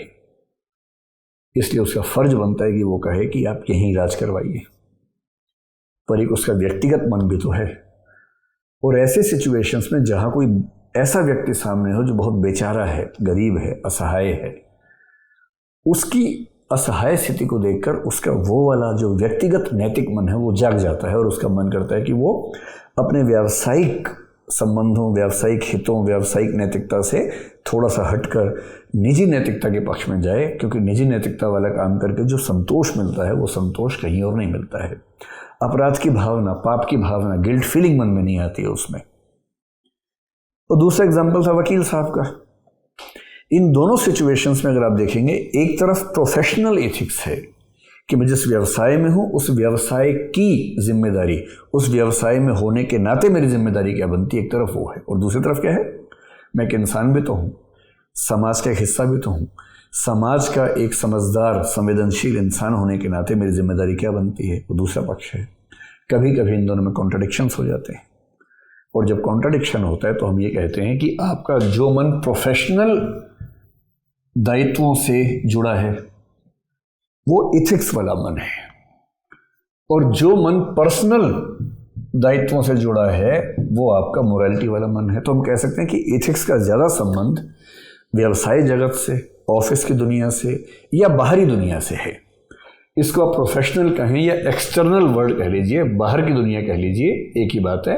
इसलिए उसका फर्ज बनता है कि वो कहे कि आप यहीं इलाज करवाइए, पर एक उसका व्यक्तिगत मन भी तो है। और ऐसे सिचुएशंस में जहाँ कोई ऐसा व्यक्ति सामने हो जो बहुत बेचारा है, गरीब है, असहाय है, उसकी असहाय स्थिति को देखकर उसका वो वाला जो व्यक्तिगत नैतिक मन है वो जाग जाता है और उसका मन करता है कि वो अपने व्यावसायिक संबंधों, व्यावसायिक हितों, व्यावसायिक नैतिकता से थोड़ा सा हटकर निजी नैतिकता के पक्ष में जाए, क्योंकि निजी नैतिकता वाला काम करके जो संतोष मिलता है वो संतोष कहीं और नहीं मिलता है। अपराध की भावना, पाप की भावना, गिल्ट फीलिंग मन में नहीं आती है उसमें। और दूसरा एग्जाम्पल था वकील साहब का। इन दोनों सिचुएशंस में अगर आप देखेंगे, एक तरफ प्रोफेशनल एथिक्स है कि मैं जिस व्यवसाय में हूं उस व्यवसाय की जिम्मेदारी, उस व्यवसाय में होने के नाते मेरी जिम्मेदारी क्या बनती है, एक तरफ वो है। और दूसरी तरफ क्या है, मैं एक इंसान भी तो हूं, समाज का एक हिस्सा भी तो हूं। समाज का एक समझदार, संवेदनशील इंसान होने के नाते मेरी जिम्मेदारी क्या बनती है, वो दूसरा पक्ष है। कभी कभी इन दोनों में कॉन्ट्राडिक्शंस हो जाते हैं, और जब कॉन्ट्राडिक्शन होता है तो हम ये कहते हैं कि आपका जो मन प्रोफेशनल दायित्वों से जुड़ा है वो इथिक्स वाला मन है, और जो मन पर्सनल दायित्वों से जुड़ा है वो आपका मोरालिटी वाला मन है। तो हम कह सकते हैं कि इथिक्स का ज़्यादा संबंध व्यवसाय जगत से, ऑफिस की दुनिया से या बाहरी दुनिया से है। इसको आप प्रोफेशनल कहें या एक्सटर्नल वर्ल्ड कह लीजिए, बाहर की दुनिया कह लीजिए, एक ही बात है।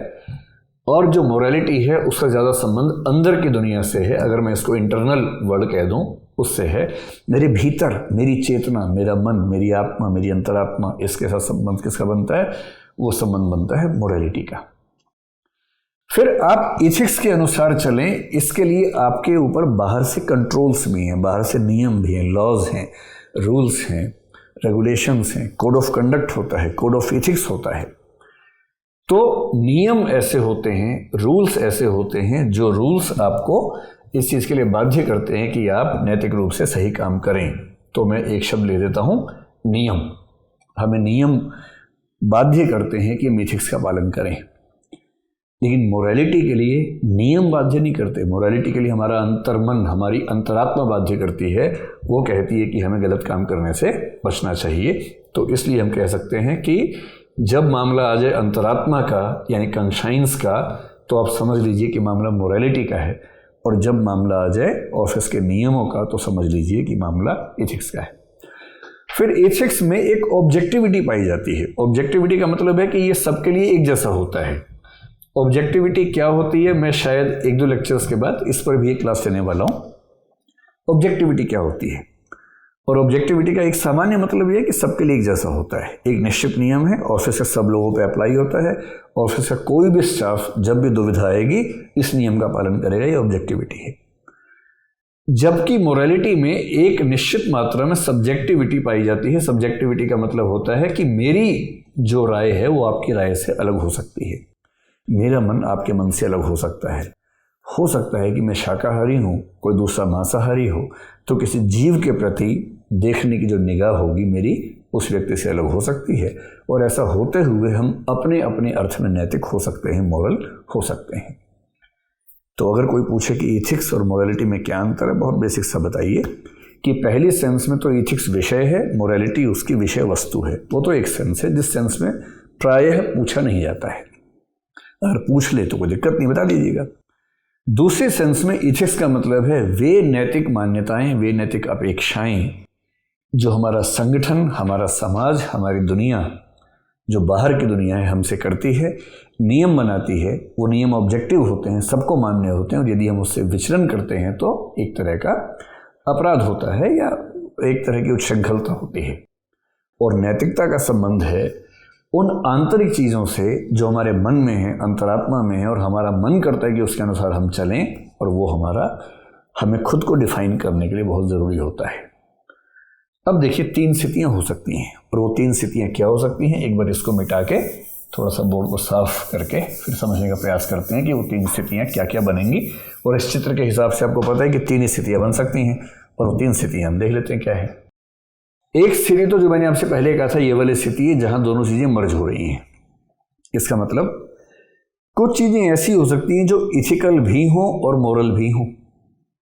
और जो मोरालिटी है उसका ज़्यादा संबंध अंदर की दुनिया से है, अगर मैं इसको इंटरनल वर्ल्ड कह दूं उससे है। मेरे भीतर मेरी चेतना, मेरा मन, मेरी आत्मा, मेरी अंतरात्मा, इसके साथ संबंध किसका बनता है, वो संबंध बनता है मोरालिटी का। फिर आप इथिक्स के अनुसार चलें, इसके लिए आपके ऊपर बाहर से कंट्रोल्स भी हैं, बाहर से नियम भी हैं, लॉज हैं, रूल्स हैं, रेगुलेशंस हैं, कोड ऑफ कंडक्ट होता है, कोड ऑफ इथिक्स होता है। तो नियम ऐसे होते हैं, रूल्स ऐसे होते हैं, जो रूल्स आपको इस चीज़ के लिए बाध्य करते हैं कि आप नैतिक रूप से सही काम करें। तो मैं एक शब्द ले देता हूँ, नियम। हमें नियम बाध्य करते हैं कि हम इथिक्स का पालन करें, लेकिन मोरालिटी के लिए नियम बाध्य नहीं करते। मोरालिटी के लिए हमारा अंतर्मन, हमारी अंतरात्मा बाध्य करती है। वो कहती है कि हमें गलत काम करने से बचना चाहिए। तो इसलिए हम कह सकते हैं कि जब मामला आ जाए अंतरात्मा का यानी कॉन्शियंस का, तो आप समझ लीजिए कि मामला मोरालिटी का है, और जब मामला आ जाए ऑफिस के नियमों का, तो समझ लीजिए कि मामला एथिक्स का है। फिर एथिक्स में एक ऑब्जेक्टिविटी पाई जाती है। ऑब्जेक्टिविटी का मतलब है कि ये सबके लिए एक जैसा होता है। ऑब्जेक्टिविटी क्या होती है, मैं शायद एक दो लेक्चर्स के बाद इस पर भी एक क्लास लेने वाला हूँ। ऑब्जेक्टिविटी क्या होती है, और ऑब्जेक्टिविटी का एक सामान्य मतलब यह है कि सबके लिए एक जैसा होता है। एक निश्चित नियम है, ऑफिस का सब लोगों पे अप्लाई होता है। ऑफिस का कोई भी स्टाफ जब भी दुविधा आएगी इस नियम का पालन करेगा, ये ऑब्जेक्टिविटी है। जबकि मोरालिटी में एक निश्चित मात्रा में सब्जेक्टिविटी पाई जाती है। सब्जेक्टिविटी का मतलब होता है कि मेरी जो राय है वो आपकी राय से अलग हो सकती है, मेरा मन आपके मन से अलग हो सकता है। हो सकता है कि मैं शाकाहारी हूँ, कोई दूसरा मांसाहारी हो, तो किसी जीव के प्रति देखने की जो निगाह होगी मेरी उस व्यक्ति से अलग हो सकती है। और ऐसा होते हुए हम अपने अपने अर्थ में नैतिक हो सकते हैं, मॉरल हो सकते हैं। तो अगर कोई पूछे कि इथिक्स और मोरालिटी में क्या अंतर है, बहुत बेसिक सा बताइए कि पहली सेंस में तो इथिक्स विषय है, मोरालिटी उसकी विषय वस्तु है। वो तो एक सेंस है जिस सेंस में प्रायः पूछा नहीं जाता है। अगर पूछ ले तो कोई दिक्कत नहीं, बता दीजिएगा। दूसरे सेंस में इथिक्स का मतलब है वे नैतिक मान्यताएं, वे नैतिक अपेक्षाएं जो हमारा संगठन, हमारा समाज, हमारी दुनिया, जो बाहर की दुनिया है हमसे करती है, नियम बनाती है। वो नियम ऑब्जेक्टिव होते हैं, सबको मान्य होते हैं, और यदि हम उससे विचलन करते हैं तो एक तरह का अपराध होता है या एक तरह की उच्छृंखलता होती है। और नैतिकता का संबंध है उन आंतरिक चीज़ों से जो हमारे मन में है, अंतरात्मा में है, और हमारा मन करता है कि उसके अनुसार हम चलें, और वो हमें खुद को डिफाइन करने के लिए बहुत ज़रूरी होता है। अब देखिए 3 स्थितियाँ हो सकती हैं, और वो 3 स्थितियाँ क्या हो सकती हैं, एक बार इसको मिटा के थोड़ा सा बोर्ड को साफ करके फिर समझने का प्रयास करते हैं कि वो 3 स्थितियाँ क्या क्या बनेंगी। और इस चित्र के हिसाब से आपको पता है कि 3 स्थितियाँ बन सकती हैं, और वो 3 स्थितियाँ हम देख लेते हैं क्या है। एक स्थिति तो जो मैंने आपसे पहले कहा था, ये वाली स्थिति है जहां दोनों चीजें मर्ज हो रही हैं। इसका मतलब कुछ चीजें ऐसी हो सकती हैं जो इथिकल भी हों और मोरल भी हों।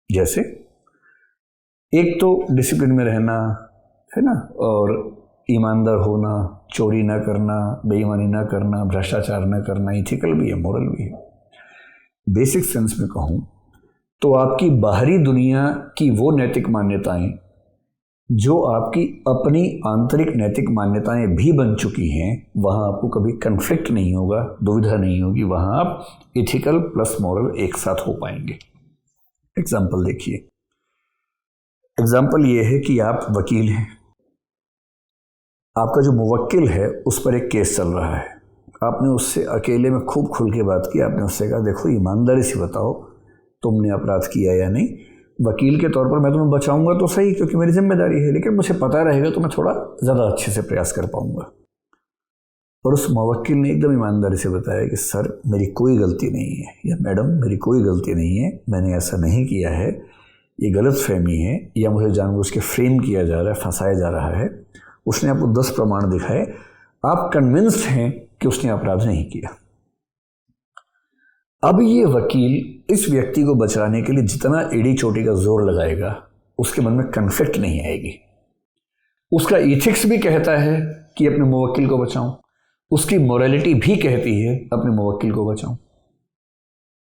जैसे एक तो डिसिप्लिन में रहना है ना, और ईमानदार होना, चोरी ना करना, बेईमानी ना करना, भ्रष्टाचार ना करना, इथिकल भी है, मोरल भी है। बेसिक सेंस में कहूँ तो आपकी बाहरी दुनिया की वो नैतिक मान्यताएं जो आपकी अपनी आंतरिक नैतिक मान्यताएं भी बन चुकी हैं, वहाँ आपको कभी कन्फ्लिक्ट नहीं होगा, दुविधा नहीं होगी। वहाँ आप इथिकल प्लस मोरल एक साथ हो पाएंगे। एग्जाम्पल देखिए। एग्जाम्पल ये है कि आप वकील हैं, आपका जो मुवक्किल है उस पर एक केस चल रहा है। आपने उससे अकेले में खूब खुल के बात की। आपने उससे कहा, देखो ईमानदारी से बताओ तुमने अपराध किया या नहीं। वकील के तौर पर मैं तुम्हें बचाऊंगा तो सही, क्योंकि मेरी जिम्मेदारी है, लेकिन मुझे पता रहेगा तो मैं थोड़ा ज़्यादा अच्छे से प्रयास कर पाऊंगा। और उस मुवक्किल ने एकदम ईमानदारी से बताया कि सर मेरी कोई गलती नहीं है, या मैडम मेरी कोई गलती नहीं है, मैंने ऐसा नहीं किया है, ये गलत फहमी है, या मुझे जानबूझ के फ्रेम किया जा रहा है, फंसाया जा रहा है। उसने आपको 10 प्रमाण दिखाए, आप कन्विंस्ड हैं कि उसने अपराध नहीं किया। अब ये वकील इस व्यक्ति को बचाने के लिए जितना एड़ी चोटी का जोर लगाएगा, उसके मन में कन्फ्लिक्ट नहीं आएगी। उसका इथिक्स भी कहता है कि अपने मुवक्किल को बचाऊं, उसकी मोरालिटी भी कहती है अपने मुवक्किल को बचाऊं।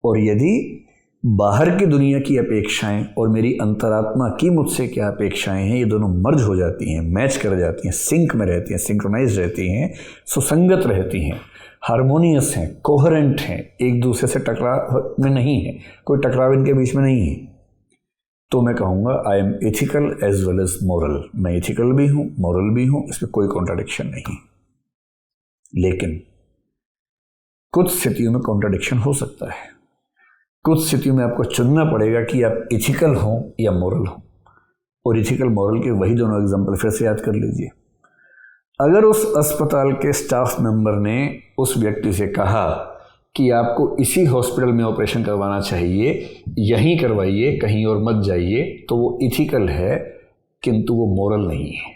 और यदि बाहर की दुनिया की अपेक्षाएं और मेरी अंतरात्मा की मुझसे क्या अपेक्षाएं हैं, ये दोनों मर्ज हो जाती हैं, मैच कर जाती हैं, सिंक में रहती हैं, सिंक्रोनाइज रहती हैं, सुसंगत रहती हैं, हारमोनियस हैं, कोहेरेंट हैं, एक दूसरे से टकराव में नहीं है, कोई टकराव इनके बीच में नहीं है, तो मैं कहूँगा I am ethical as well as moral. मैं एथिकल भी हूँ, मोरल भी हूँ, इसमें कोई कॉन्ट्राडिक्शन नहीं। लेकिन कुछ स्थितियों में कॉन्ट्राडिक्शन हो सकता है। कुछ स्थितियों में आपको चुनना पड़ेगा कि आप इथिकल हों या मोरल हों। और इथिकल मोरल के वही दोनों एग्जाम्पल फिर से याद कर लीजिए। अगर उस अस्पताल के स्टाफ मेंबर ने उस व्यक्ति से कहा कि आपको इसी हॉस्पिटल में ऑपरेशन करवाना चाहिए, यहीं करवाइए, कहीं और मत जाइए, तो वो इथिकल है, किंतु वो मोरल नहीं है।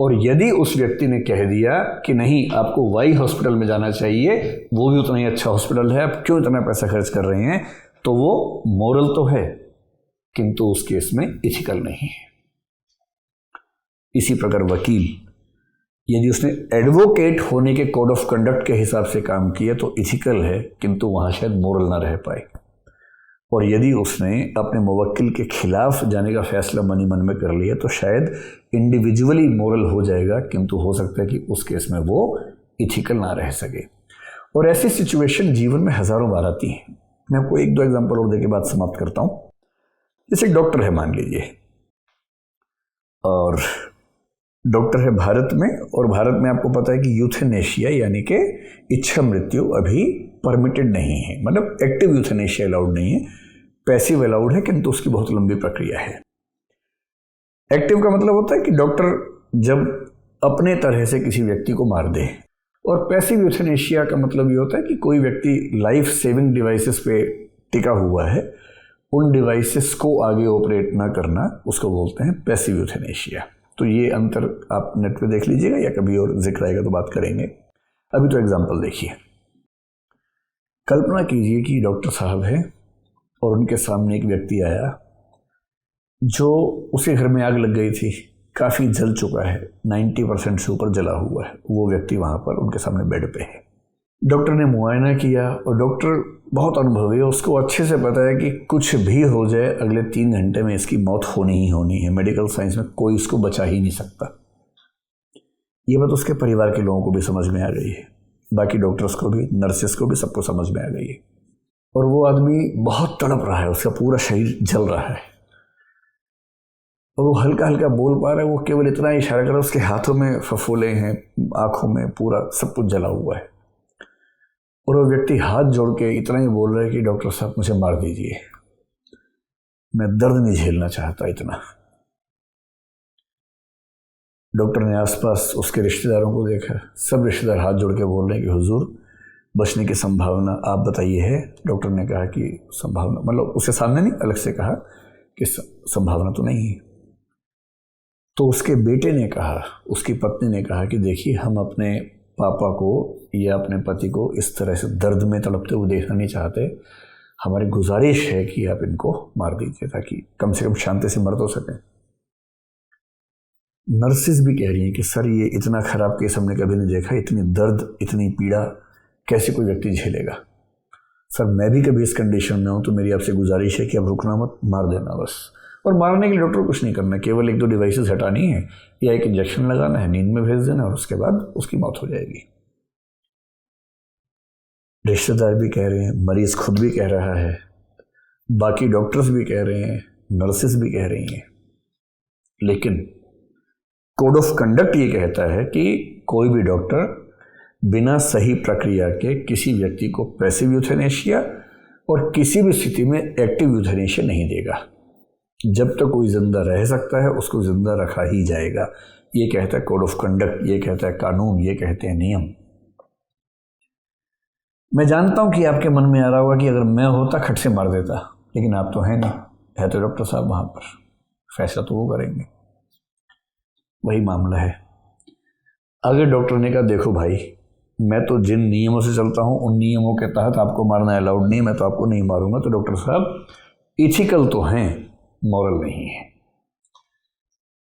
और यदि उस व्यक्ति ने कह दिया कि नहीं आपको वाई हॉस्पिटल में जाना चाहिए, वो भी उतना ही अच्छा हॉस्पिटल है, आप क्यों इतना पैसा खर्च कर रहे हैं, तो वो मोरल तो है, किंतु उस केस में इथिकल नहीं है। इसी प्रकार वकील, यदि उसने एडवोकेट होने के कोड ऑफ कंडक्ट के हिसाब से काम किया तो इथिकल है, किंतु वहाँ शायद मोरल ना रह पाए। और यदि उसने अपने मुवक्किल के खिलाफ जाने का फैसला मनी मन में कर लिया तो शायद इंडिविजुअली मोरल हो जाएगा, किंतु हो सकता है कि उस केस में वो इथिकल ना रह सके। और ऐसी सिचुएशन जीवन में हज़ारों बार आती हैं। मैं आपको 1-2 एग्जाम्पल और देके बात समाप्त करता हूँ। जैसे एक डॉक्टर है मान लीजिए, और डॉक्टर है भारत में, और भारत में आपको पता है कि यूथेनेशिया यानी कि इच्छा मृत्यु अभी परमिटेड नहीं है, मतलब एक्टिव यूथेनेशिया अलाउड नहीं है, पैसिव अलाउड है, किंतु उसकी बहुत लंबी प्रक्रिया है। एक्टिव का मतलब होता है कि डॉक्टर जब अपने तरह से किसी व्यक्ति को मार दे, और पैसिव यूथेनेशिया का मतलब ये होता है कि कोई व्यक्ति लाइफ सेविंग डिवाइसेस पे टिका हुआ है, उन डिवाइसेस को आगे ऑपरेट ना करना, उसको बोलते हैं पैसिव यूथेनेशिया। तो ये अंतर आप नेट पे देख लीजिएगा, या कभी और जिक्र आएगा तो बात करेंगे। अभी तो एग्जाम्पल देखिए। कल्पना कीजिए कि डॉक्टर साहब हैं और उनके सामने एक व्यक्ति आया जो उसके घर में आग लग गई थी, काफ़ी जल चुका है, 90% से ऊपर जला हुआ है। वो व्यक्ति वहाँ पर उनके सामने बेड पे है। डॉक्टर ने मुआयना किया, और डॉक्टर बहुत अनुभवी है, उसको अच्छे से पता है कि कुछ भी हो जाए अगले 3 घंटे में इसकी मौत होनी ही होनी है। मेडिकल साइंस में कोई इसको बचा ही नहीं सकता। ये बात उसके परिवार के लोगों को भी समझ में आ गई है, बाकी डॉक्टर्स को भी, नर्सेस को भी, सबको समझ में आ गई है। और वो आदमी बहुत तड़प रहा है, उसका पूरा शरीर जल रहा है, और वो हल्का हल्का बोल पा रहा है। वो केवल इतना इशारा कर रहा है, उसके हाथों में फफोले हैं, आँखों में पूरा सब कुछ जला हुआ है। और वो व्यक्ति हाथ जोड़ के इतना ही बोल रहा है कि डॉक्टर साहब मुझे मार दीजिए, मैं दर्द नहीं झेलना चाहता इतना। डॉक्टर ने आसपास उसके रिश्तेदारों को देखा, सब रिश्तेदार हाथ जोड़ के बोल रहे हैं कि हुजूर बचने की संभावना आप बताइए है। डॉक्टर ने कहा कि संभावना, मतलब उसके सामने नहीं, अलग से कहा कि संभावना तो नहीं है। तो उसके बेटे ने कहा, उसकी पत्नी ने कहा कि देखिए, हम अपने पापा को या अपने पति को इस तरह से दर्द में तड़पते हुए देखना नहीं चाहते। हमारी गुजारिश है कि आप इनको मार दीजिए ताकि कम से कम शांति से मर तो सकें। नर्सिस भी कह रही हैं कि सर, ये इतना ख़राब केस हमने कभी नहीं देखा, इतनी दर्द, इतनी पीड़ा कैसे कोई व्यक्ति झेलेगा। सर, मैं भी कभी इस कंडीशन में हूँ, तो मेरी आपसे गुजारिश है कि अब रुकना मत, मार देना बस। और मारने के लिए डॉक्टर कुछ नहीं करना, केवल 1-2 डिवाइसेस हटानी है या एक इंजेक्शन लगाना है, नींद में भेज देना, और उसके बाद उसकी मौत हो जाएगी। रिश्तेदार भी कह रहे हैं, मरीज़ खुद भी कह रहा है, बाकी डॉक्टर्स भी कह रहे हैं, नर्सेस भी कह रही हैं। लेकिन कोड ऑफ कंडक्ट ये कहता है कि कोई भी डॉक्टर बिना सही प्रक्रिया के किसी व्यक्ति को पैसिव यूथेनेशिया और किसी भी स्थिति में एक्टिव यूथेनेशिया नहीं देगा। जब तक कोई जिंदा रह सकता है उसको जिंदा रखा ही जाएगा। ये कहता है कोड ऑफ कंडक्ट, ये कहता है कानून, ये कहते हैं नियम। मैं जानता हूं कि आपके मन में आ रहा होगा कि अगर मैं होता खट से मार देता, लेकिन आप तो हैं नहीं, है तो डॉक्टर साहब वहां पर, फैसला तो वो करेंगे। वही मामला है। अगर डॉक्टर ने कहा देखो भाई, मैं तो जिन नियमों से चलता हूं उन नियमों के तहत आपको मारना अलाउड नहीं, मैं तो आपको नहीं मारूंगा, तो डॉक्टर साहब इथिकल तो हैं, मॉरल नहीं है।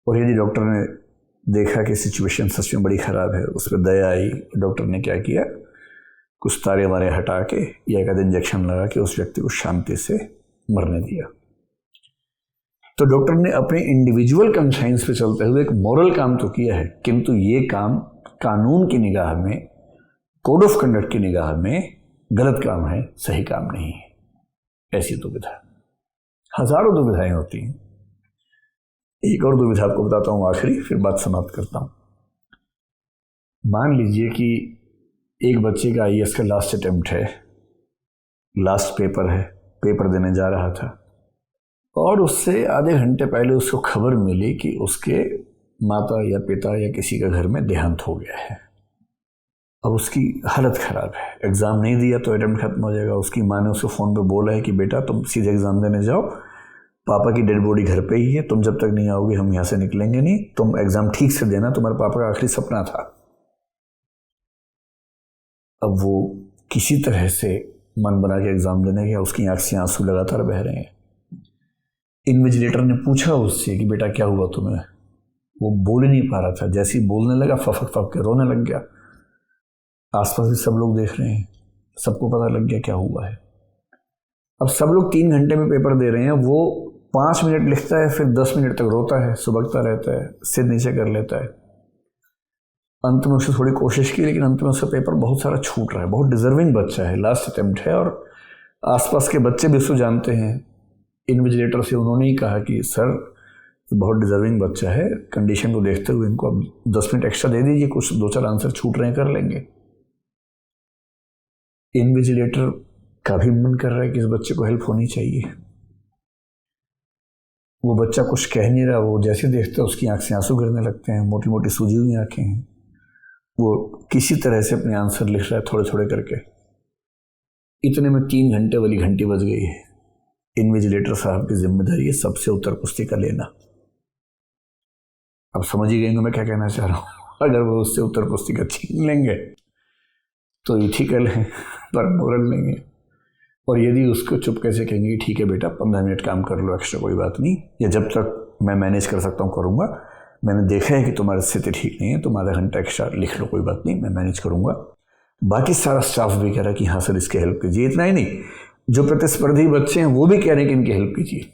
और यदि डॉक्टर ने देखा कि सिचुएशन सच में बड़ी ख़राब है, उस पर दया आई, डॉक्टर ने क्या किया, कुछ तारे वारे हटा के या एक आध इंजेक्शन लगा के उस व्यक्ति को शांति से मरने दिया। तो डॉक्टर ने अपने इंडिविजुअल कंसाइंस पे चलते हुए एक मॉरल काम तो किया है, किंतु ये काम कानून की निगाह में, कोड ऑफ कंडक्ट की निगाह में गलत काम है, सही काम नहीं है। ऐसी दुविधा, हजारों दुविधाएं होती हैं। एक और दुविधा आपको बताता हूँ आखिरी, फिर बात समाप्त करता हूँ। मान लीजिए कि एक बच्चे का IAS का लास्ट अटेम्प्ट है, लास्ट पेपर है, पेपर देने जा रहा था, और उससे आधे घंटे पहले उसको खबर मिली कि उसके माता या पिता या किसी का घर में देहांत हो गया है। अब उसकी हालत ख़राब है, एग्ज़ाम नहीं दिया तो अटेम्प्ट खत्म हो जाएगा। उसकी माँ ने उसको फ़ोन पे बोला है कि बेटा तुम सीधे एग्ज़ाम देने जाओ, पापा की डेड बॉडी घर पे ही है, तुम जब तक नहीं आओगे हम यहाँ से निकलेंगे नहीं, तुम एग्ज़ाम ठीक से देना, तुम्हारे पापा का आखिरी सपना था। अब वो किसी तरह से मन बना के एग्ज़ाम देने गया, उसकी आँख से आंसू लगातार बह रहे हैं। इन्विजिलेटर ने पूछा उससे कि बेटा क्या हुआ तुम्हें? वो बोल ही नहीं पा रहा था, जैसे ही बोलने लगा फफक फक के रोने लग गया। आसपास भी सब लोग देख रहे हैं, सबको पता लग गया क्या हुआ है। अब सब लोग 3 घंटे में पेपर दे रहे हैं, वो 5 मिनट लिखता है, फिर 10 मिनट तक रोता है, सुबकता रहता है, सिर नीचे कर लेता है। अंत में उसने थोड़ी कोशिश की, लेकिन अंत में उसका पेपर बहुत सारा छूट रहा है। बहुत डिजर्विंग बच्चा है, लास्ट अटेम्प्ट है, और आसपास के बच्चे भी उसको जानते हैं। इन्विजिलेटर से उन्होंने ही कहा कि सर बहुत डिजर्विंग बच्चा है, कंडीशन को देखते हुए इनको अब 10 मिनट एक्स्ट्रा दे दीजिए, कुछ 2-4 आंसर छूट रहे हैं, कर लेंगे। इन्विजिलेटर का भी मन कर रहा है कि इस बच्चे को हेल्प होनी चाहिए। वो बच्चा कुछ कह नहीं रहा, वो जैसे देखता है उसकी आंख से आंसू गिरने लगते हैं, मोटी मोटी सूजी हुई आंखें हैं। वो किसी तरह से अपने आंसर लिख रहा है थोड़े थोड़े करके। इतने में 3 घंटे वाली घंटी बज गई है। इन्विजिलेटर साहब की जिम्मेदारी है सबसे उत्तर पुस्तिका लेना। अब समझ ही गए मैं क्या कहना चाह रहा हूँ। अगर वो उससे उत्तर पुस्तिका छीन लेंगे तो इथिकल है, पर मोरल नहीं है। और यदि उसको चुप कैसे कहेंगे ठीक है बेटा 15 मिनट काम कर लो एक्स्ट्रा, कोई बात नहीं, या जब तक मैं मैनेज कर सकता हूँ करूँगा, मैंने देखा है कि तुम्हारी स्थिति ठीक नहीं है, तुम आधा घंटा एक्स्ट्रा लिख लो, कोई बात नहीं, मैं मैनेज करूँगा। बाकी सारा स्टाफ भी कह रहा है कि हाँ सर इसकी हेल्प कीजिए। इतना ही नहीं, जो प्रतिस्पर्धी बच्चे हैं वो भी कह रहे हैं कि इनकी हेल्प कीजिए,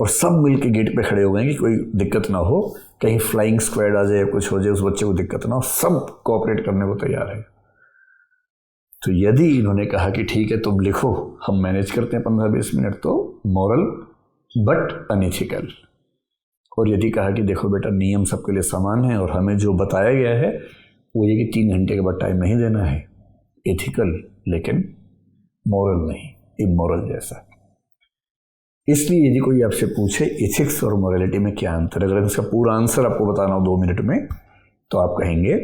और सब मिल के गेट पे खड़े हो गए कि कोई दिक्कत ना हो, कहीं फ्लाइंग स्क्वाड आ जाए, कुछ हो जाए, उस बच्चे को दिक्कत ना हो। सब कोऑपरेट करने को तैयार है। तो यदि इन्होंने कहा कि ठीक है तुम लिखो, हम मैनेज करते हैं 15-20 मिनट, तो मॉरल बट अनइथिकल। और यदि कहा कि देखो बेटा नियम सबके लिए समान है और हमें जो बताया गया है वो ये कि 3 घंटे के बाद टाइम नहीं देना है, एथिकल लेकिन मॉरल नहीं, इमोरल जैसा। इसलिए यदि कोई आपसे पूछे एथिक्स और मॉरलिटी में क्या अंतर है, अगर इसका पूरा आंसर आपको बताना हो 2 मिनट में, तो आप कहेंगे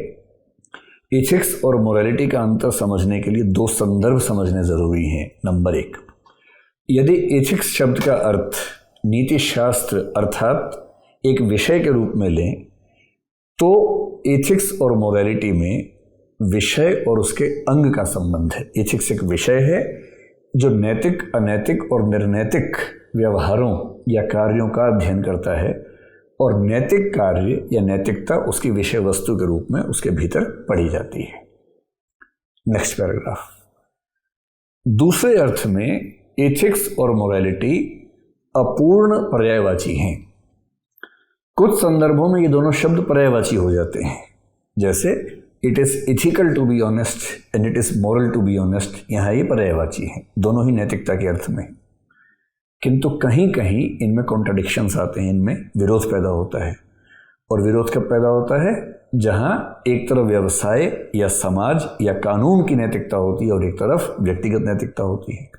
एथिक्स और मोरालिटी का अंतर समझने के लिए 2 संदर्भ समझने जरूरी हैं। नंबर 1, यदि एथिक्स शब्द का अर्थ नीति शास्त्र अर्थात एक विषय के रूप में लें तो एथिक्स और मोरालिटी में विषय और उसके अंग का संबंध है। एथिक्स एक विषय है जो नैतिक, अनैतिक और निर्नैतिक व्यवहारों या कार्यों का अध्ययन करता है, और नैतिक कार्य या नैतिकता उसकी विषय वस्तु के रूप में उसके भीतर पढ़ी जाती है। Next paragraph. दूसरे अर्थ में एथिक्स और मोरालिटी अपूर्ण पर्यायवाची हैं। कुछ संदर्भों में ये दोनों शब्द पर्यायवाची हो जाते हैं, जैसे it is ethical to be honest and it is moral to be honest. यहाँ ये पर्यायवाची हैं, दोनों ही नैतिकता के अर्थ में। किंतु कहीं कहीं इनमें कॉन्ट्राडिक्शंस आते हैं, इनमें विरोध पैदा होता है। और विरोध कब पैदा होता है? जहाँ एक तरफ व्यवसाय या समाज या कानून की नैतिकता होती है और एक तरफ व्यक्तिगत नैतिकता होती है।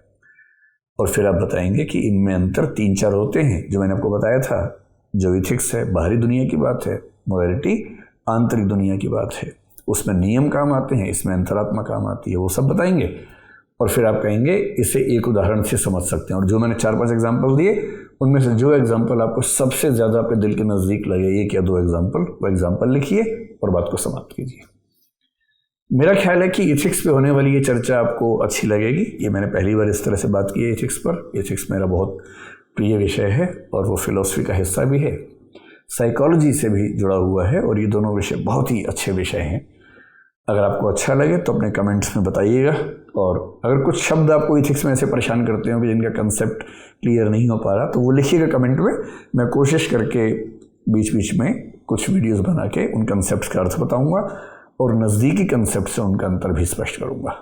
और फिर आप बताएंगे कि इनमें अंतर 3-4 होते हैं, जो मैंने आपको बताया था। जो इथिक्स है बाहरी दुनिया की बात है, मोरालिटी आंतरिक दुनिया की बात है। उसमें नियम काम आते हैं, इसमें अंतरात्मा काम आती है, वो सब बताएंगे। और फिर आप कहेंगे इसे एक उदाहरण से समझ सकते हैं। और जो मैंने 4-5 एग्जाम्पल दिए, उनमें से जो एग्जाम्पल आपको सबसे ज़्यादा अपने दिल के नज़दीक लगे, 1 या 2 एग्जाम्पल, वो एग्जाम्पल लिखिए और बात को समाप्त कीजिए। मेरा ख्याल है कि एथिक्स पे होने वाली ये चर्चा आपको अच्छी लगेगी। ये मैंने पहली बार इस तरह से बात की है एथिक्स पर। एथिक्स मेरा बहुत प्रिय विषय है और वो फिलॉसफी का हिस्सा भी है, साइकोलॉजी से भी जुड़ा हुआ है, और ये दोनों विषय बहुत ही अच्छे विषय हैं। अगर आपको अच्छा लगे तो अपने कमेंट्स में बताइएगा। और अगर कुछ शब्द आपको एथिक्स में ऐसे परेशान करते हो कि जिनका कंसेप्ट क्लियर नहीं हो पा रहा, तो वो लिखिएगा कमेंट में। मैं कोशिश करके बीच बीच में कुछ वीडियोस बना के उन कंसेप्ट्स का अर्थ बताऊंगा और नज़दीकी कंसेप्ट से उनका अंतर भी स्पष्ट करूंगा।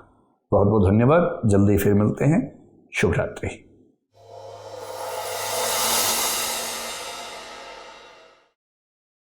बहुत बहुत धन्यवाद। जल्दी फिर मिलते हैं। शुभ रात्रि।